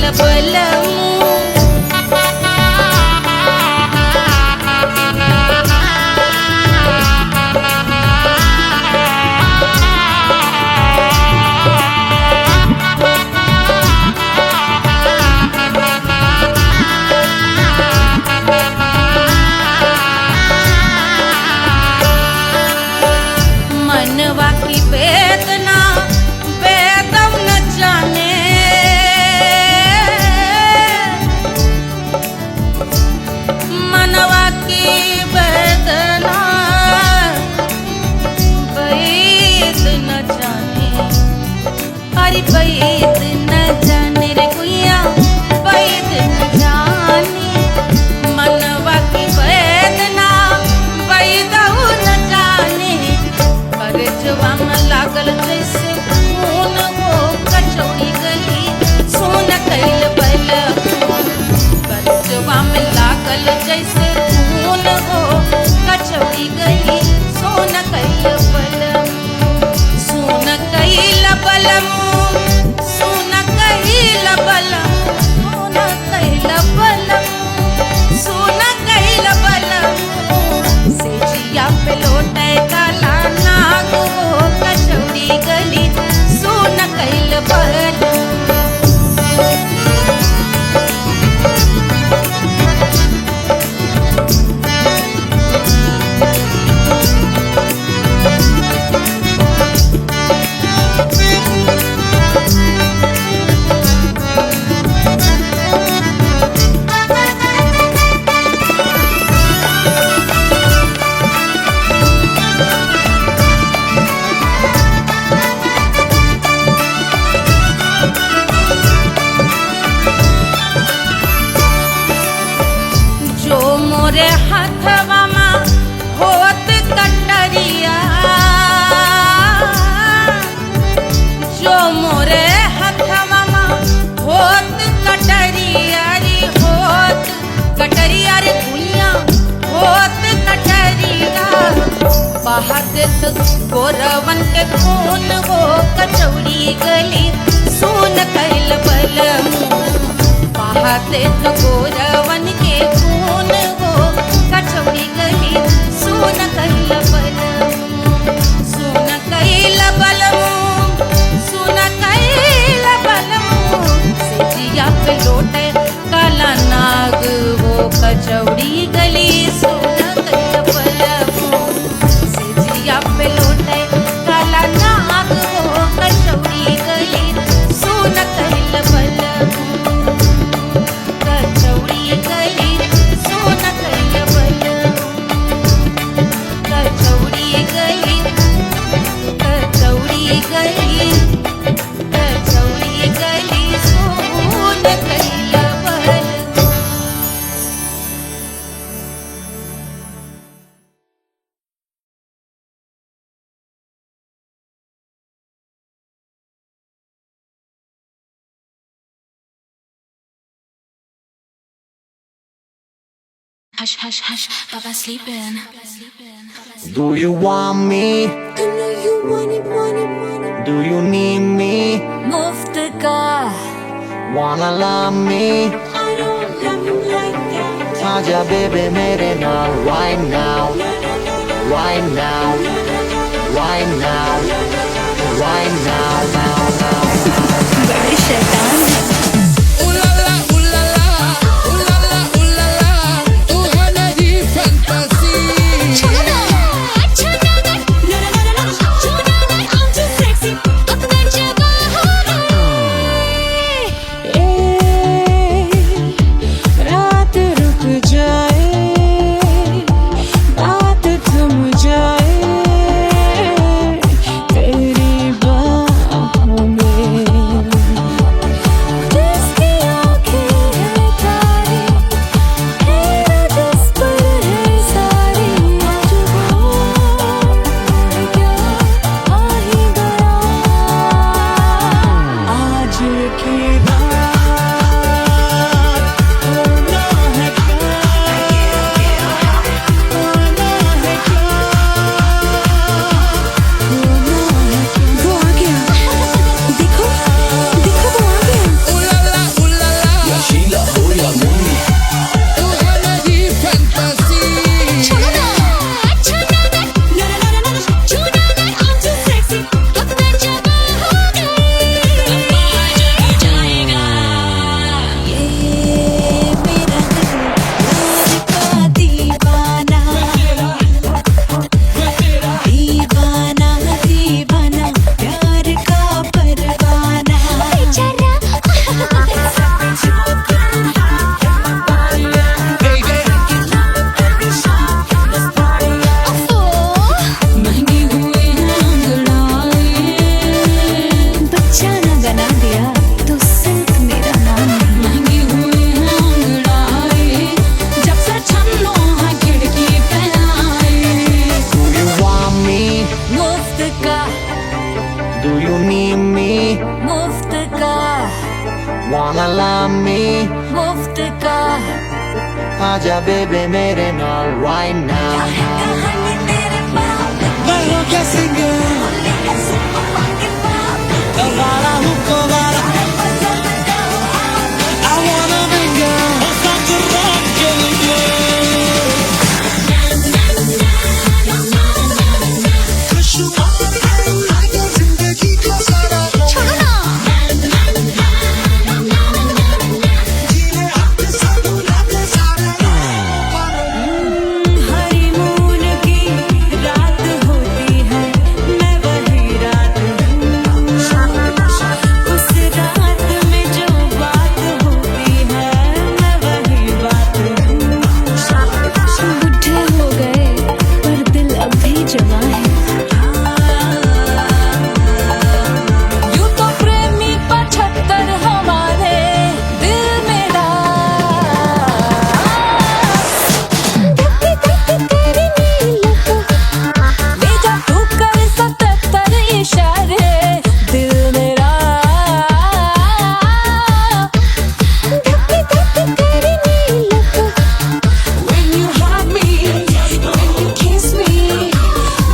कैल बलमू मनवा की वेदना वेदम न जाने मनवा की वेदना वैद न जाने अरे वैद न जाने रे गुइया वैद न जाने मनवा की वेदना वैदहु न जाने करजवा में लागल जैसे खून वो कचौड़ी गली सोन कैल बलमू करजवा में लागल जैसे खून वो कचौड़ी गली सोन कैल बलमू सोन कैल बलमू सोन कैल बलमू सोन कैल बलमू सोन कैल बलमू से जिया पे लोटे काला नाग वो कचौड़ी गली सोन कैल बलमू जो मोरे हथवा में होत कटरिया जो मोरे हथवा में होत कटरिया रे होत कटरिया रे दुनिया होत कटरिया बाहर देत गोरवन के खून वो कचौड़ी गली सोन कैल बलमू बाहर देत गोरवन के खून वो कचौड़ी गली सोन कैल बलमू सोन कैल बलमू सोन कैल बलमू से जिया पे लोटे काला नाग वो कचौड़ी गली सोन कैल बलमू से जिया पे लोटे काला नाग वो कचौड़ी गली सोन कैल बलमू कचौड़ी गली सोन कैल बलमू कचौड़ी गली कचौड़ी गली कचौड़ी गली सोन कैल बलमू Hush, hush, hush, Baba sleeping. Do you want me? I know you want it. Do you need me? Muft ka, Wanna love me? I don't love you like that. Aja baby mere naal right now, right now, right now, right now, now, now. बड़े शैतान हैं। रात रुक जाए, बात थम जाए, तेरी बाहों में रात का आजा बेबे मेरे नाल right now. मैं हूँ क्या सिंगर कवारा हूँ कवारा I wanna mingle साथ रात के लिए जिंदगी का सारा हनीमून की रात होती है मैं वही रात हूँ उस रात में जो बात होती है मैं वही बात हूँ बुढ़े हो गए पर दिल अब भी जवां है यूं तो प्रेमी 75 हमारे दिल मेरा तेरी नीलक ले जा तू कर 77 इशारे दिल मेरा तेरी नीलक When you hug me, when you kiss me,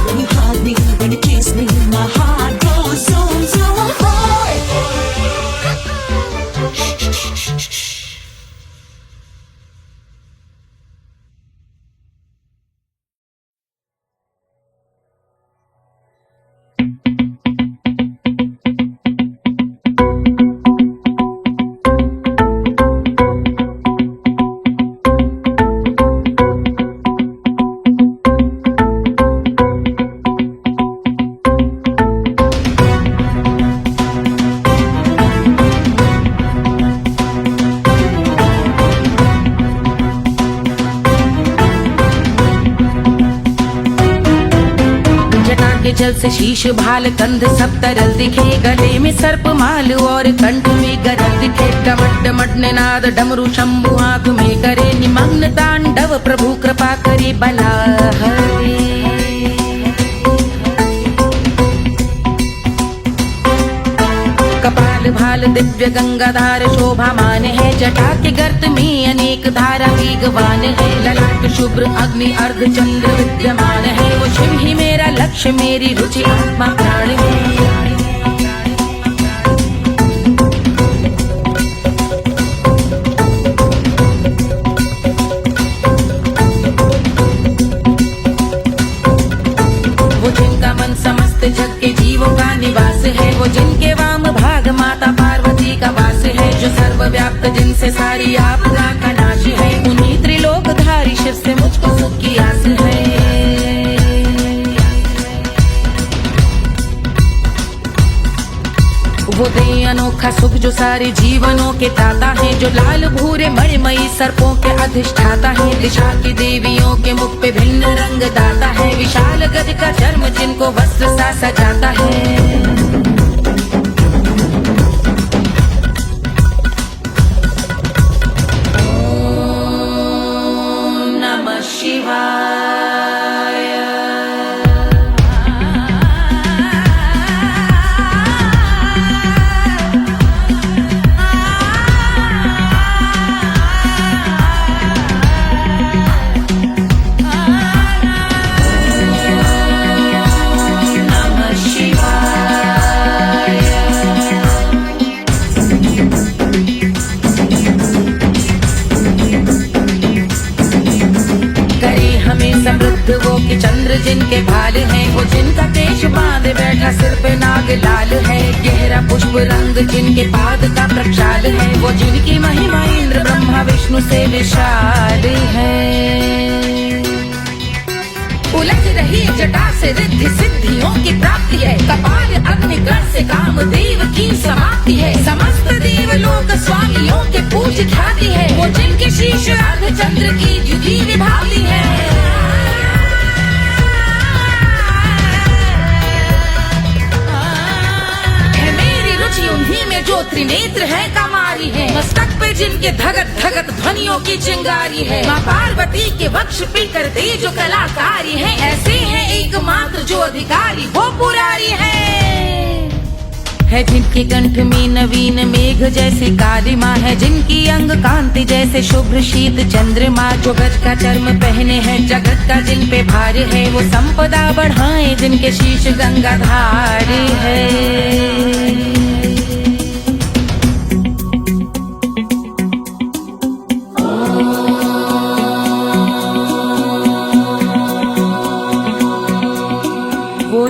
when you hug me, when you kiss me, my heart goes zoom zoom high. जटा के जल से शीश भाल कंध सब तरल दिखे गले में सर्प माल और कंठ में गरल दिखे डमट डमट निनाद डमरू शंभु आंख में करे निमग्न तांडव प्रभु कृपा करे बला हरे कपाल भाल दिव्य गंगाधार शोभामान है जटा के गर्त में अनेक धारा वेगवान है ललाट शुभ्र अग्नि अर्ध चंद्र विद्यमान है वो शिव ही मेरा लक्ष्य मेरी रुचि आत्मा प्राण है वो जिनका मन समस्त जग के जीवों का निवास है वो जिनके वाम भाग माता पार्वती का वास है जो सर्वव्याप्त जिनसे सारी आपदा का नाश है उन्हीं त्रिलोकधारी शिव से मुझको सुख की आस है वो दे अनोखा सुख जो सारे जीवनों के दाता है जो लाल भूरे मणिमयी सर्पों के अधिष्ठाता है दिशा की देवियों के मुख पे भिन्न रंग दाता है विशाल गज का चर्म जिनको वस्त्र सा सजाता है ओम नमः शिवाय समृद्ध वो कि चंद्र जिनके भाल हैं वो जिनका केश बांधे बैठा सिर पे नाग लाल है गहरा पुष्प रंग जिनके पाद का प्रक्षाल है वो जिनकी महिमा इंद्र ब्रह्मा विष्णु से विशाल है उलझ रही जटा से रिद्धि सिद्धियों की प्राप्ति है कपाल अग्निगण से कामदेव की समाप्ति है समस्त देवलोक स्वामियों के पूज ख्याति है वो जिनके शीश अर्ध चंद्र की द्युति विभावती है मेरी रुचि उन्हीं में जो त्रिनेत्र है कमारी है मस्तक पे जिनके धगत धगत ध्वनियों की चिंगारी है माँ पार्वती के वक्ष पे करते जो कलाकारी है ऐसे हैं एकमात्र जो अधिकारी वो पुरारी है है जिनके कंठ में नवीन मेघ जैसे कालिमा है, जिनकी अंग कांति जैसे शुभ्र शीत चंद्रमा, जो गज का चर्म पहने हैं जगत का जिन पे भार है, वो संपदा बढ़ाए जिनके शीश गंगाधार है।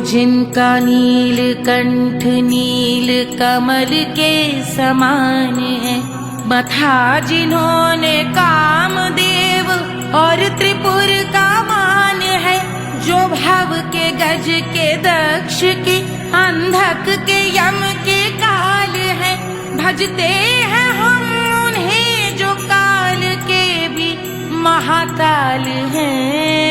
जिनका नील कंठ नील कमल के समान है, मथा जिन्होंने कामदेव और त्रिपुर का मान है, जो भव के गज के दक्ष के अंधक के यम के काल है, भजते हैं हम उन्हें जो काल के भी महाकाल हैं।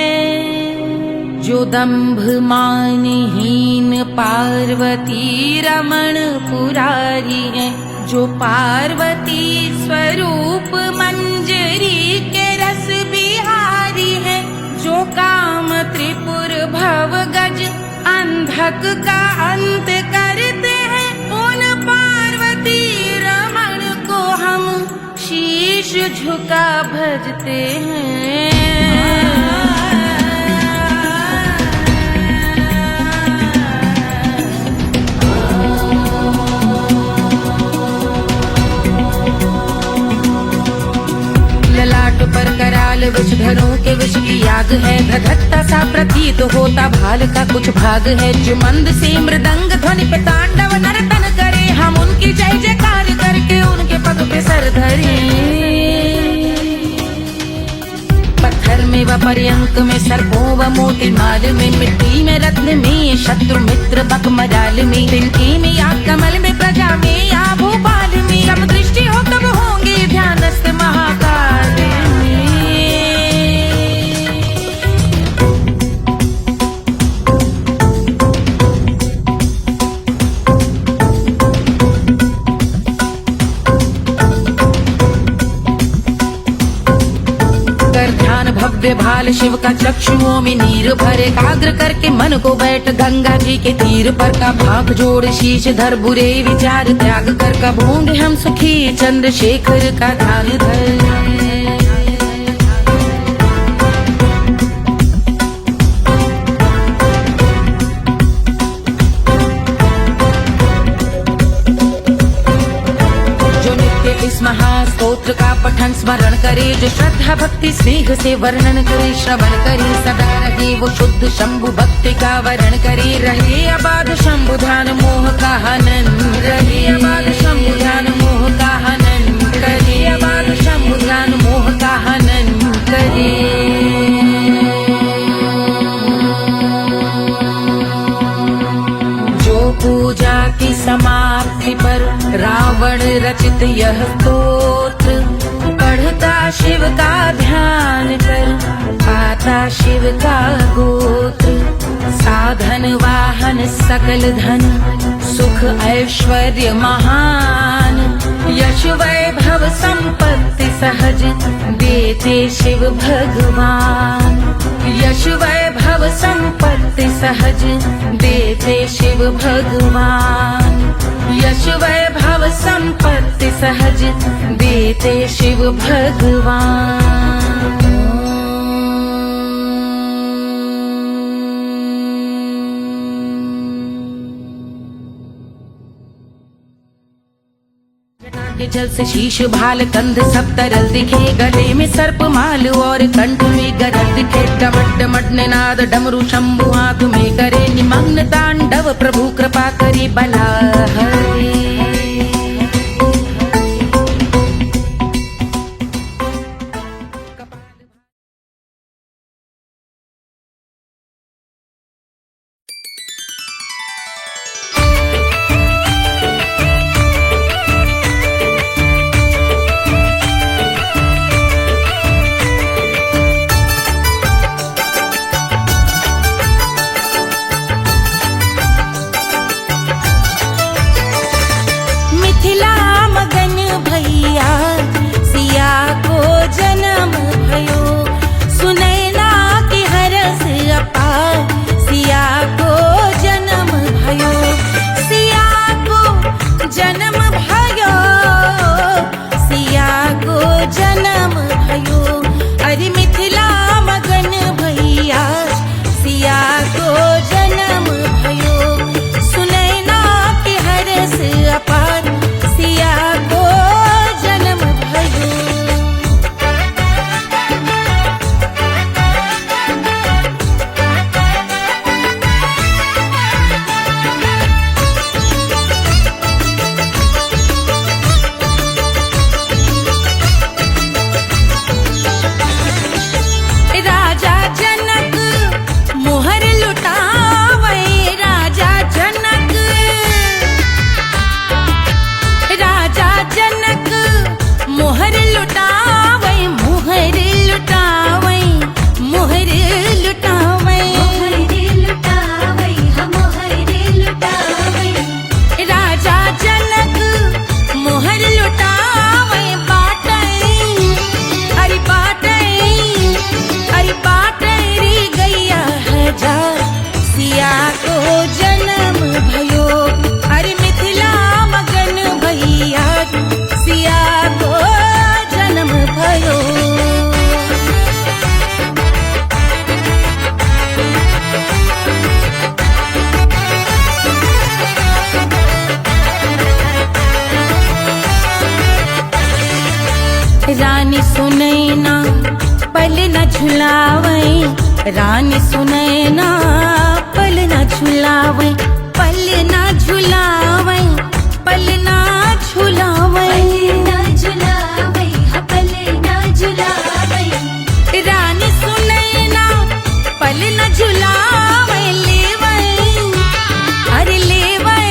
जो दंभ मानहीन पार्वती रमण पुरारी है, जो पार्वती स्वरूप मंजरी के रस बिहारी है, जो काम त्रिपुर भव गज अंधक का अंत करते हैं, उन पार्वती रमण को हम शीश झुका भजते हैं। ललाट पर कराल विषधरों के विष की याग है, धधकता सा प्रतीत होता भाल का कुछ भाग है, जो मंद से मृदंग ध्वनि पे तांडव नर्तन करे, हम उनकी जय जयकार करके उनके पग पे सर धरे। पत्थर में व पर्यंक में सर्पों व मोती माल में, मिट्टी में रत्न में शत्रु मित्र बक मजाल में, तिनके में या कमल में प्रजा में या भोपाल में, सब दृष्टि हो तब होंगे ध्यानस्थ महाकाल में। ध्यान भव्य भाल शिव का चक्षुओं में नीर भरे, एकाग्र करके मन को बैठ गंगा जी के तीर पर, का भाग जोड़ शीश धर बुरे विचार त्याग कर, कब होंगे हम सुखी चंद्रशेखर का ध्यान धर। इस महास्तोत्र का पठन स्मरण करे, जो श्रद्धा भक्ति स्नेह से वर्णन करे, श्रवण करे सदा रहे वो शुद्ध शंभु भक्ति का वर्ण करे, रहे अबाध शंभु ध्यान मोह का हनन, रहे अबाध शंभु ध्यान मोह का हनन करे, अबाध शंभु ध्यान मोह का हनन करे। पूजा की समाप्ति पर रावण रचित यह स्तोत्र, पढ़ता शिव का ध्यान कर पाता शिव का गोत्र, साधन वाहन सकल धन सुख ऐश्वर्य महान, यश वैभव संपत्ति सहज देते शिव भगवान, यश वैभव संपत्ति सहज देते शिव भगवान, यश वैभव संपत्ति सहज देते शिव भगवान। के जल से शीश भाल कंध सब तरल दिखे, गले में सर्प माल और कंठ में गरल दिखे, डमट डमट निनाद डमरू शंभु हाथ में करे, निमग्न तांडव प्रभु कृपा करे बला हरे। रानी सुनैना पल न झुलावे, रानी सुनैना पल न झुलावे, पल न झुलावे, पल न झुलावे, पल न झुलावे, रानी सुनैना पल न झुलावे, लेवै अरे लेवै,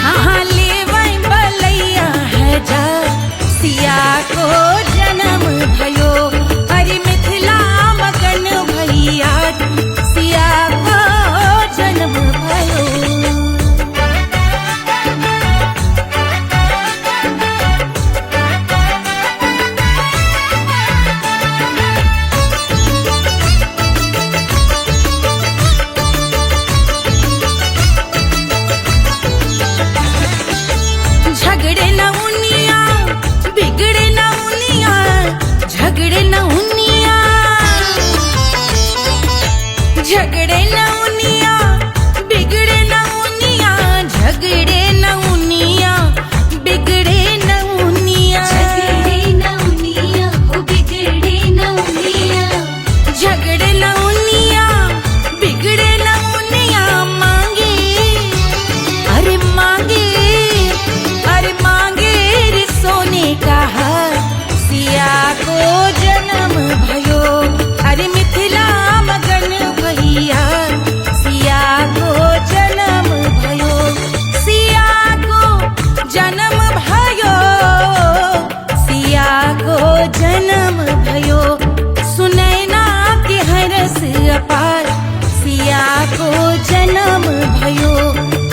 हाँ लेवै बलैया है जा, सिया को जन्म भयो, अरे मिथिला मगन भैया, सिया को जन्म भयो। झगड़े न उनिया बिगड़े न उनिया, झगड़े न उनिया, झगड़े न उनिया बिगड़े न उनिया, झगड़े न उनिया बिगड़े न उनिया, झगड़े न उनिया बिगड़े न उनिया, झगड़े न उनिया बिगड़े न उनिया, मांगे अरे मांगे, अरे मांगे रे सोने का हार, सिया को जन्म भयो, अरे मिथिला मगन भैया, सिया को जन्म भयो, सिया को जन्म भयो, सिया को जन्म भयो, सुनैना के हरस अपार, सिया को जन्म भयो,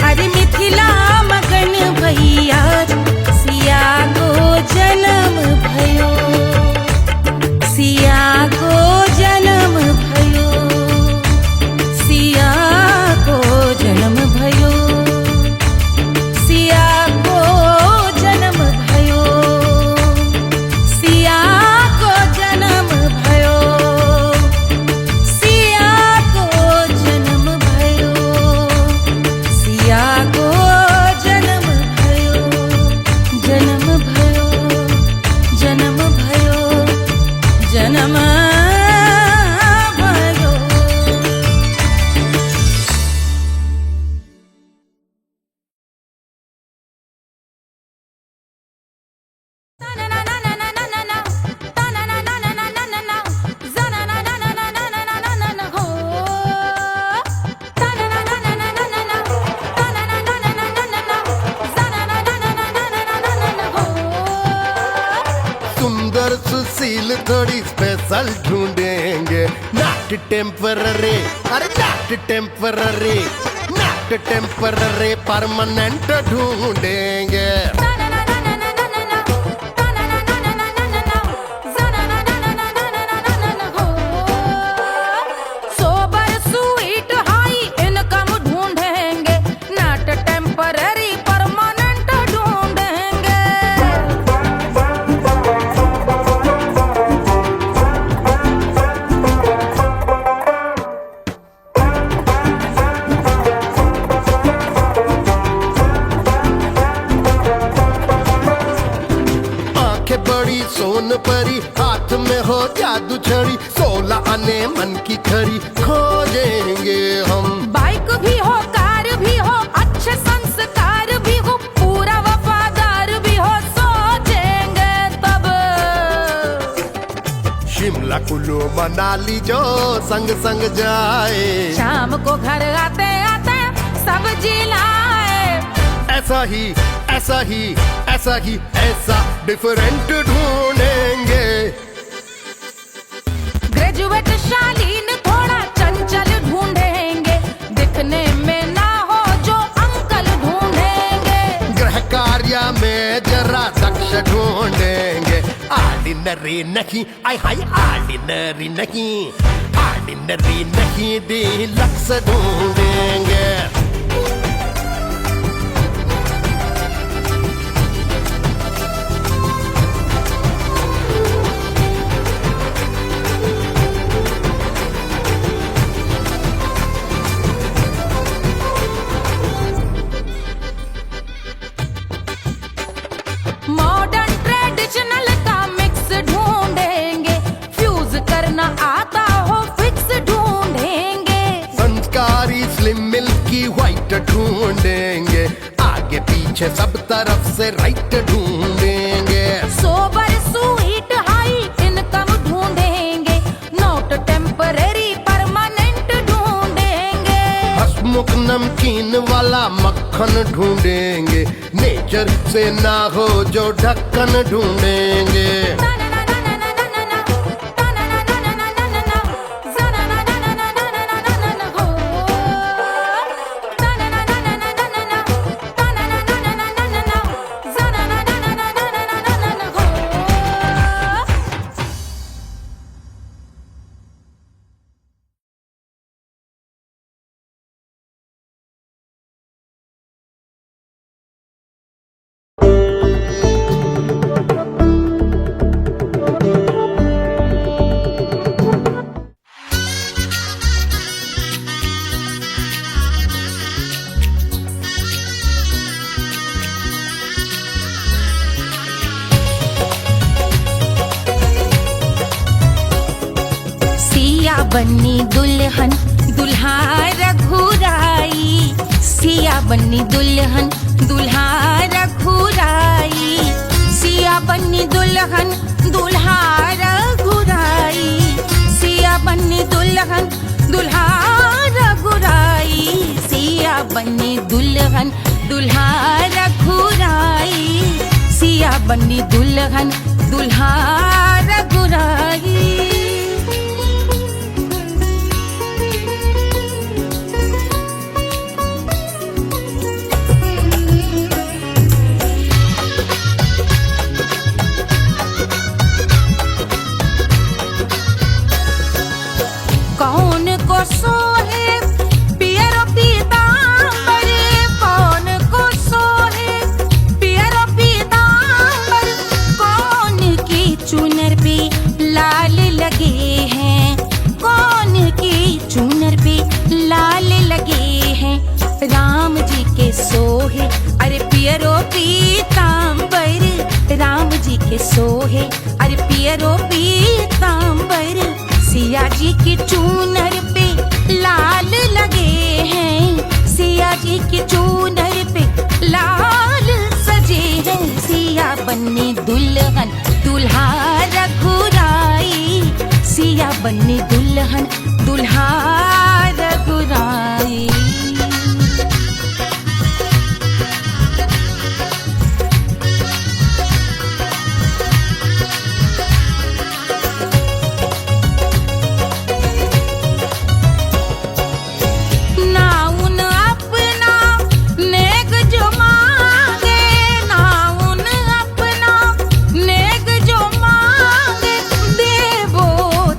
अरे मिथिला मगन भैया, सिया को जन्म भयो, सिया को जन्म भयो, सिया को जन्म भयो, सिया को जन्म भयो, सिया को जन्म भयो, सिया को जन्म भयो, सिया को जन्म भयो, जन्म भयो, जन्म भयो, जन्म भयो। सुंदर सुशील थोड़ी स्पेशल ढूंढेंगे, नॉट टेम्पररी, अरे not temporary, not temporary, permanent ढूंढेंगे। सोबर स्वीट हाई इनकम ढूंढेंगे, नॉट टेम्पररी परमानेंट ढूंढेंगे। आंखें बड़ी सोन परी, हाथ में हो जादू छड़ी, 16 आने मन की खरी खोजेंगे हम। बाइक भी हो कार भी हो, अच्छे संस्कार भी हो, पूरा वफादार भी हो, सोचेंगे तब। शिमला कुल्लू मनाली जो संग संग जाए, शाम को घर आते आते सब्जी लाए, ऐसा ही ऐसा ही ऐसा ही ऐसा डिफरेंट ढूंढेंगे। ग्रेजुएट शालीन थोड़ा चंचल ढूंढेंगे, दिखने में ना हो जो अंकल ढूंढेंगे। गृह कार्य में जरा दक्ष ढूंढेंगे, ऑर्डिनरी नहीं, आई हाय ऑर्डिनरी नहीं, ऑर्डिनरी नहीं, डीलक्स ढूंढेंगे। मॉडर्न ट्रेडिशनल का मिक्स पीछे सब तरफ से राइट ढूंढेंगे। सोबर स्वीट हाई इनकम ढूंढेंगे, नोट टेम्परेरी परमानेंट ढूंढेंगे। हंसमुख नमकीन वाला मक्खन ढूंढेंगे, नेचर से ना हो जो ढक्कन ढूंढेंगे। बन्नी दुल्हन दुल्हा रघुराई, सिया बन्नी दुल्हन दुल्हा रघुराई, सिया बन्नी दुल्हन दुल्हा रघुराई, सिया बन्नी दुल्हन दुल्हा रघुराई, सिया बन्नी दुल्हन दुल्हा रघुराई, सिया बन्नी दुल्हन दुल्हा रघुराई। कौन को सोहे पियरो पीतांबर, कौन को सोहे पियरो पीतांबर, कौन की चुनर पे लाल लगे हैं, कौन की चुनर पे लाल लगे हैं। राम जी के सोहे अरे पियरो पीतांबर, राम जी के सोहे अरे पियरो पीतांबर, सिया जी की चूनर पे लाल लगे हैं, सिया जी की चूनर पे लाल सजे हैं। सिया बन्नी दुल्हन दुल्हा रघुराई, सिया बन्नी दुल्हन दुल्हा रघुराई।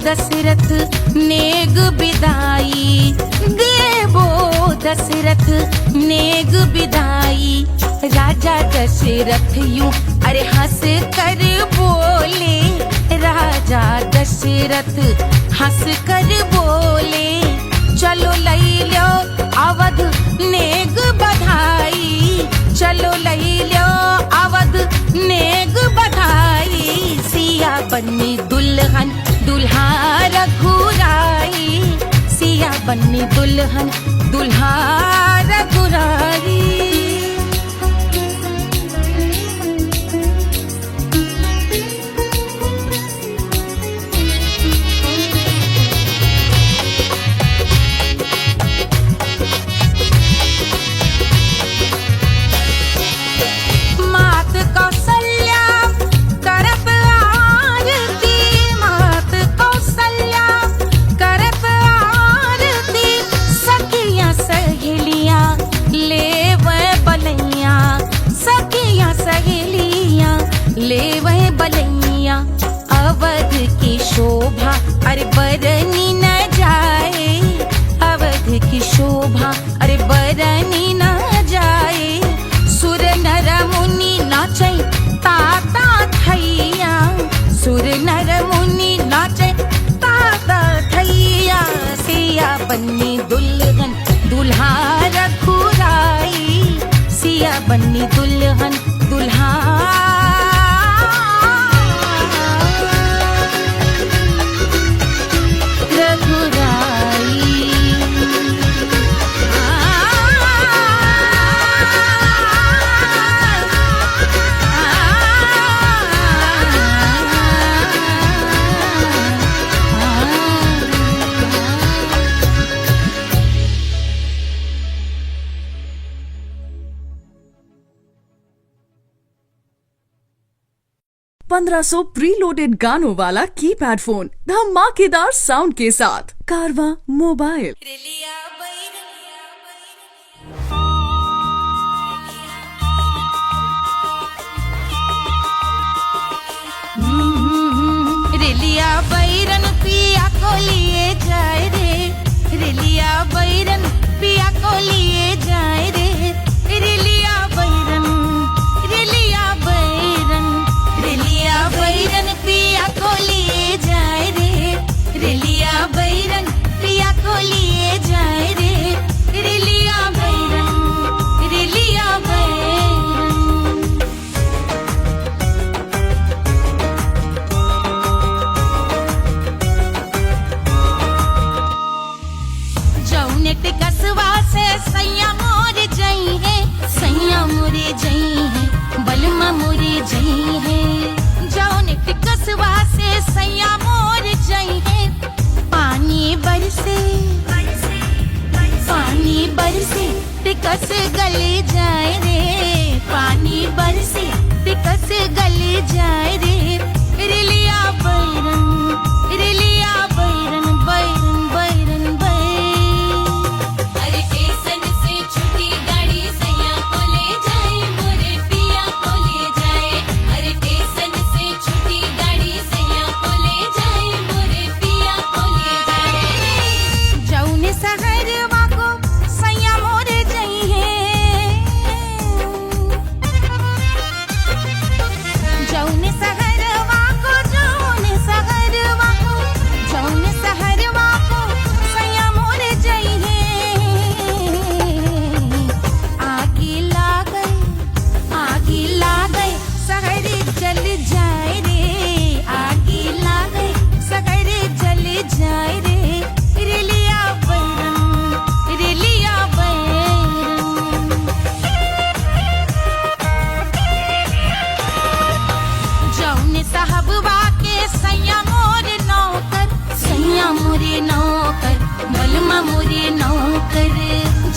दशरथ नेग बिदाई, देवो दशरथ नेग बिदाई, राजा दशरथ यूं अरे हंस कर बोले, राजा दशरथ हंस कर बोले, चलो लई लो अवध नेग बधाई, चलो लई लो अवध नेग बधाई, सिया बन्नी दुल्हन दुल्हा रघुराई, सिया बन्नी दुल्हन दुल्हा रघुराई। मात कौशल्या करत आरती, मात कौशल्या करत आरती, सखियां सहेलियां लेवे बलैया, सखियां सहेलियां लेवे बलैया, अवध की शोभा अरे बरनी न जाए, अवध की शोभा अरे बरनी न जाए, सुर नर मुनि नाचे ताता थैया, सुर नर मुनि नाचे ताता थैया, सिया बन्नी दुल्हन दुल्हा रघुराई, सिया बन्नी दुल्हन दुल्हा रघुराई। 1500 प्रीलोडेड गानों वाला कीपैड फोन धमाकेदार साउंड के साथ कारवा मोबाइल। रेलिया बैरन पिया को लिए जाए रे, रेलिया बैरन पिया को लिए जाए रे, रेलिया बैरन, रेलिया बैरन, रेलिया बैरन पिया को लिए जाए रे, रेलिया बैरन पिया को लिए जाए रे, रेलिया बैरन, रेलिया बैरन। जौनेट कसवा से सैया मोर जई है, सैया मोरे जई है, बलमा मोरे जई है। जौनेट कसवा से सैया मोर जई है, पानी बरसे, पानी बरसे टिकस गले जाए रे, पानी बरसे टिकस गले जाए रे, रेलिया बैरन, रेलिया बैरन, बैरन बैरन बैरन। अरे स्टेशन से छुट्टी गाड़ी सैया को ले जाए, मोरे पिया को ले जाए। अरे स्टेशन से छुट्टी गाड़ी सैया को ले जाए, मोरे पिया को ले जाए। जौने सहरवा को सैया मोरे जई है, जौने सहरवा को, जौने सहरवा को, जौने सहरवा को सैया मोरे जई है। आगी लागई, आगी लागई सहर जल जाए रे, आगी लागई सहर जल जाए रे, रेलिया बैरन, रेलिया बैरन। जौने साहबवा के सैया मोर नौकर, सैया मोरे नौकर, बलमा मोरे नौकर।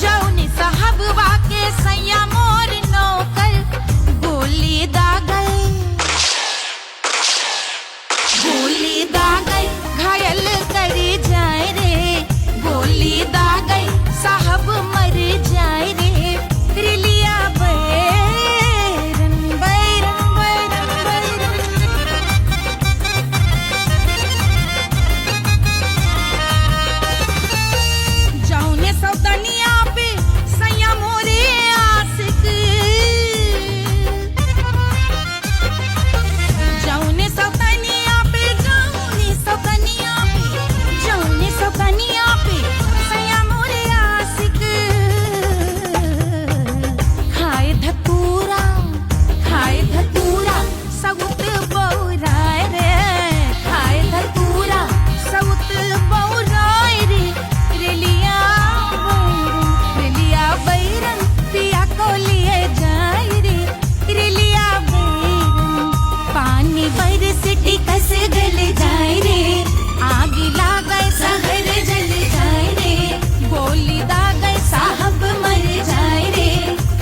जौने साहबवा के सैया मोर नौकर, गोली दागल, गोली दागल घायल करे जाए रे, गोली दागल साहब मर जाए रे, रेलिया बैरन, बैरन बैरन बैरन। जौने सौतनिया पे सैया मोरे आशिक, जौने सौतनिया पे, जौने सौतनिया पे, जौने सौतनिया पे सैया मोरे आशिक। खाए धतूरा, खाए धतूरा सउत बौराए रे, खाए धतूरा सउत बौराए रे, रेलिया बैरन, रेलिया बैरन पिया को लिए जाए रे, रेलिया बैरन। पानी बरस टिकस गल जाए रे, आग लागै सहर जल जाए रे, गोली दागै साहब मर जाए रे,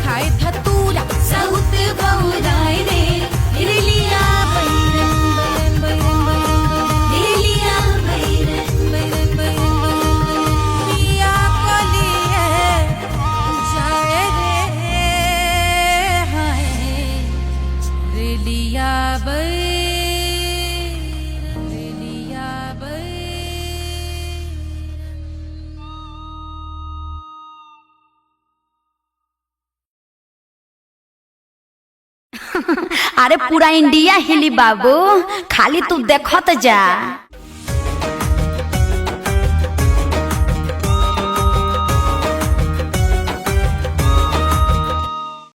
खाए धतूरा सउत बौराए रे, रेलिया बैरन, बैरन बैरन बैरन, रेलिया बैरन, बैरन बैरन बैरन। पिया को लिए जाए रे, हाय रेलिया बैरन, रेलिया बैरन। अरे पूरा इंडिया हिली बाबू, खाली तू देखत जा।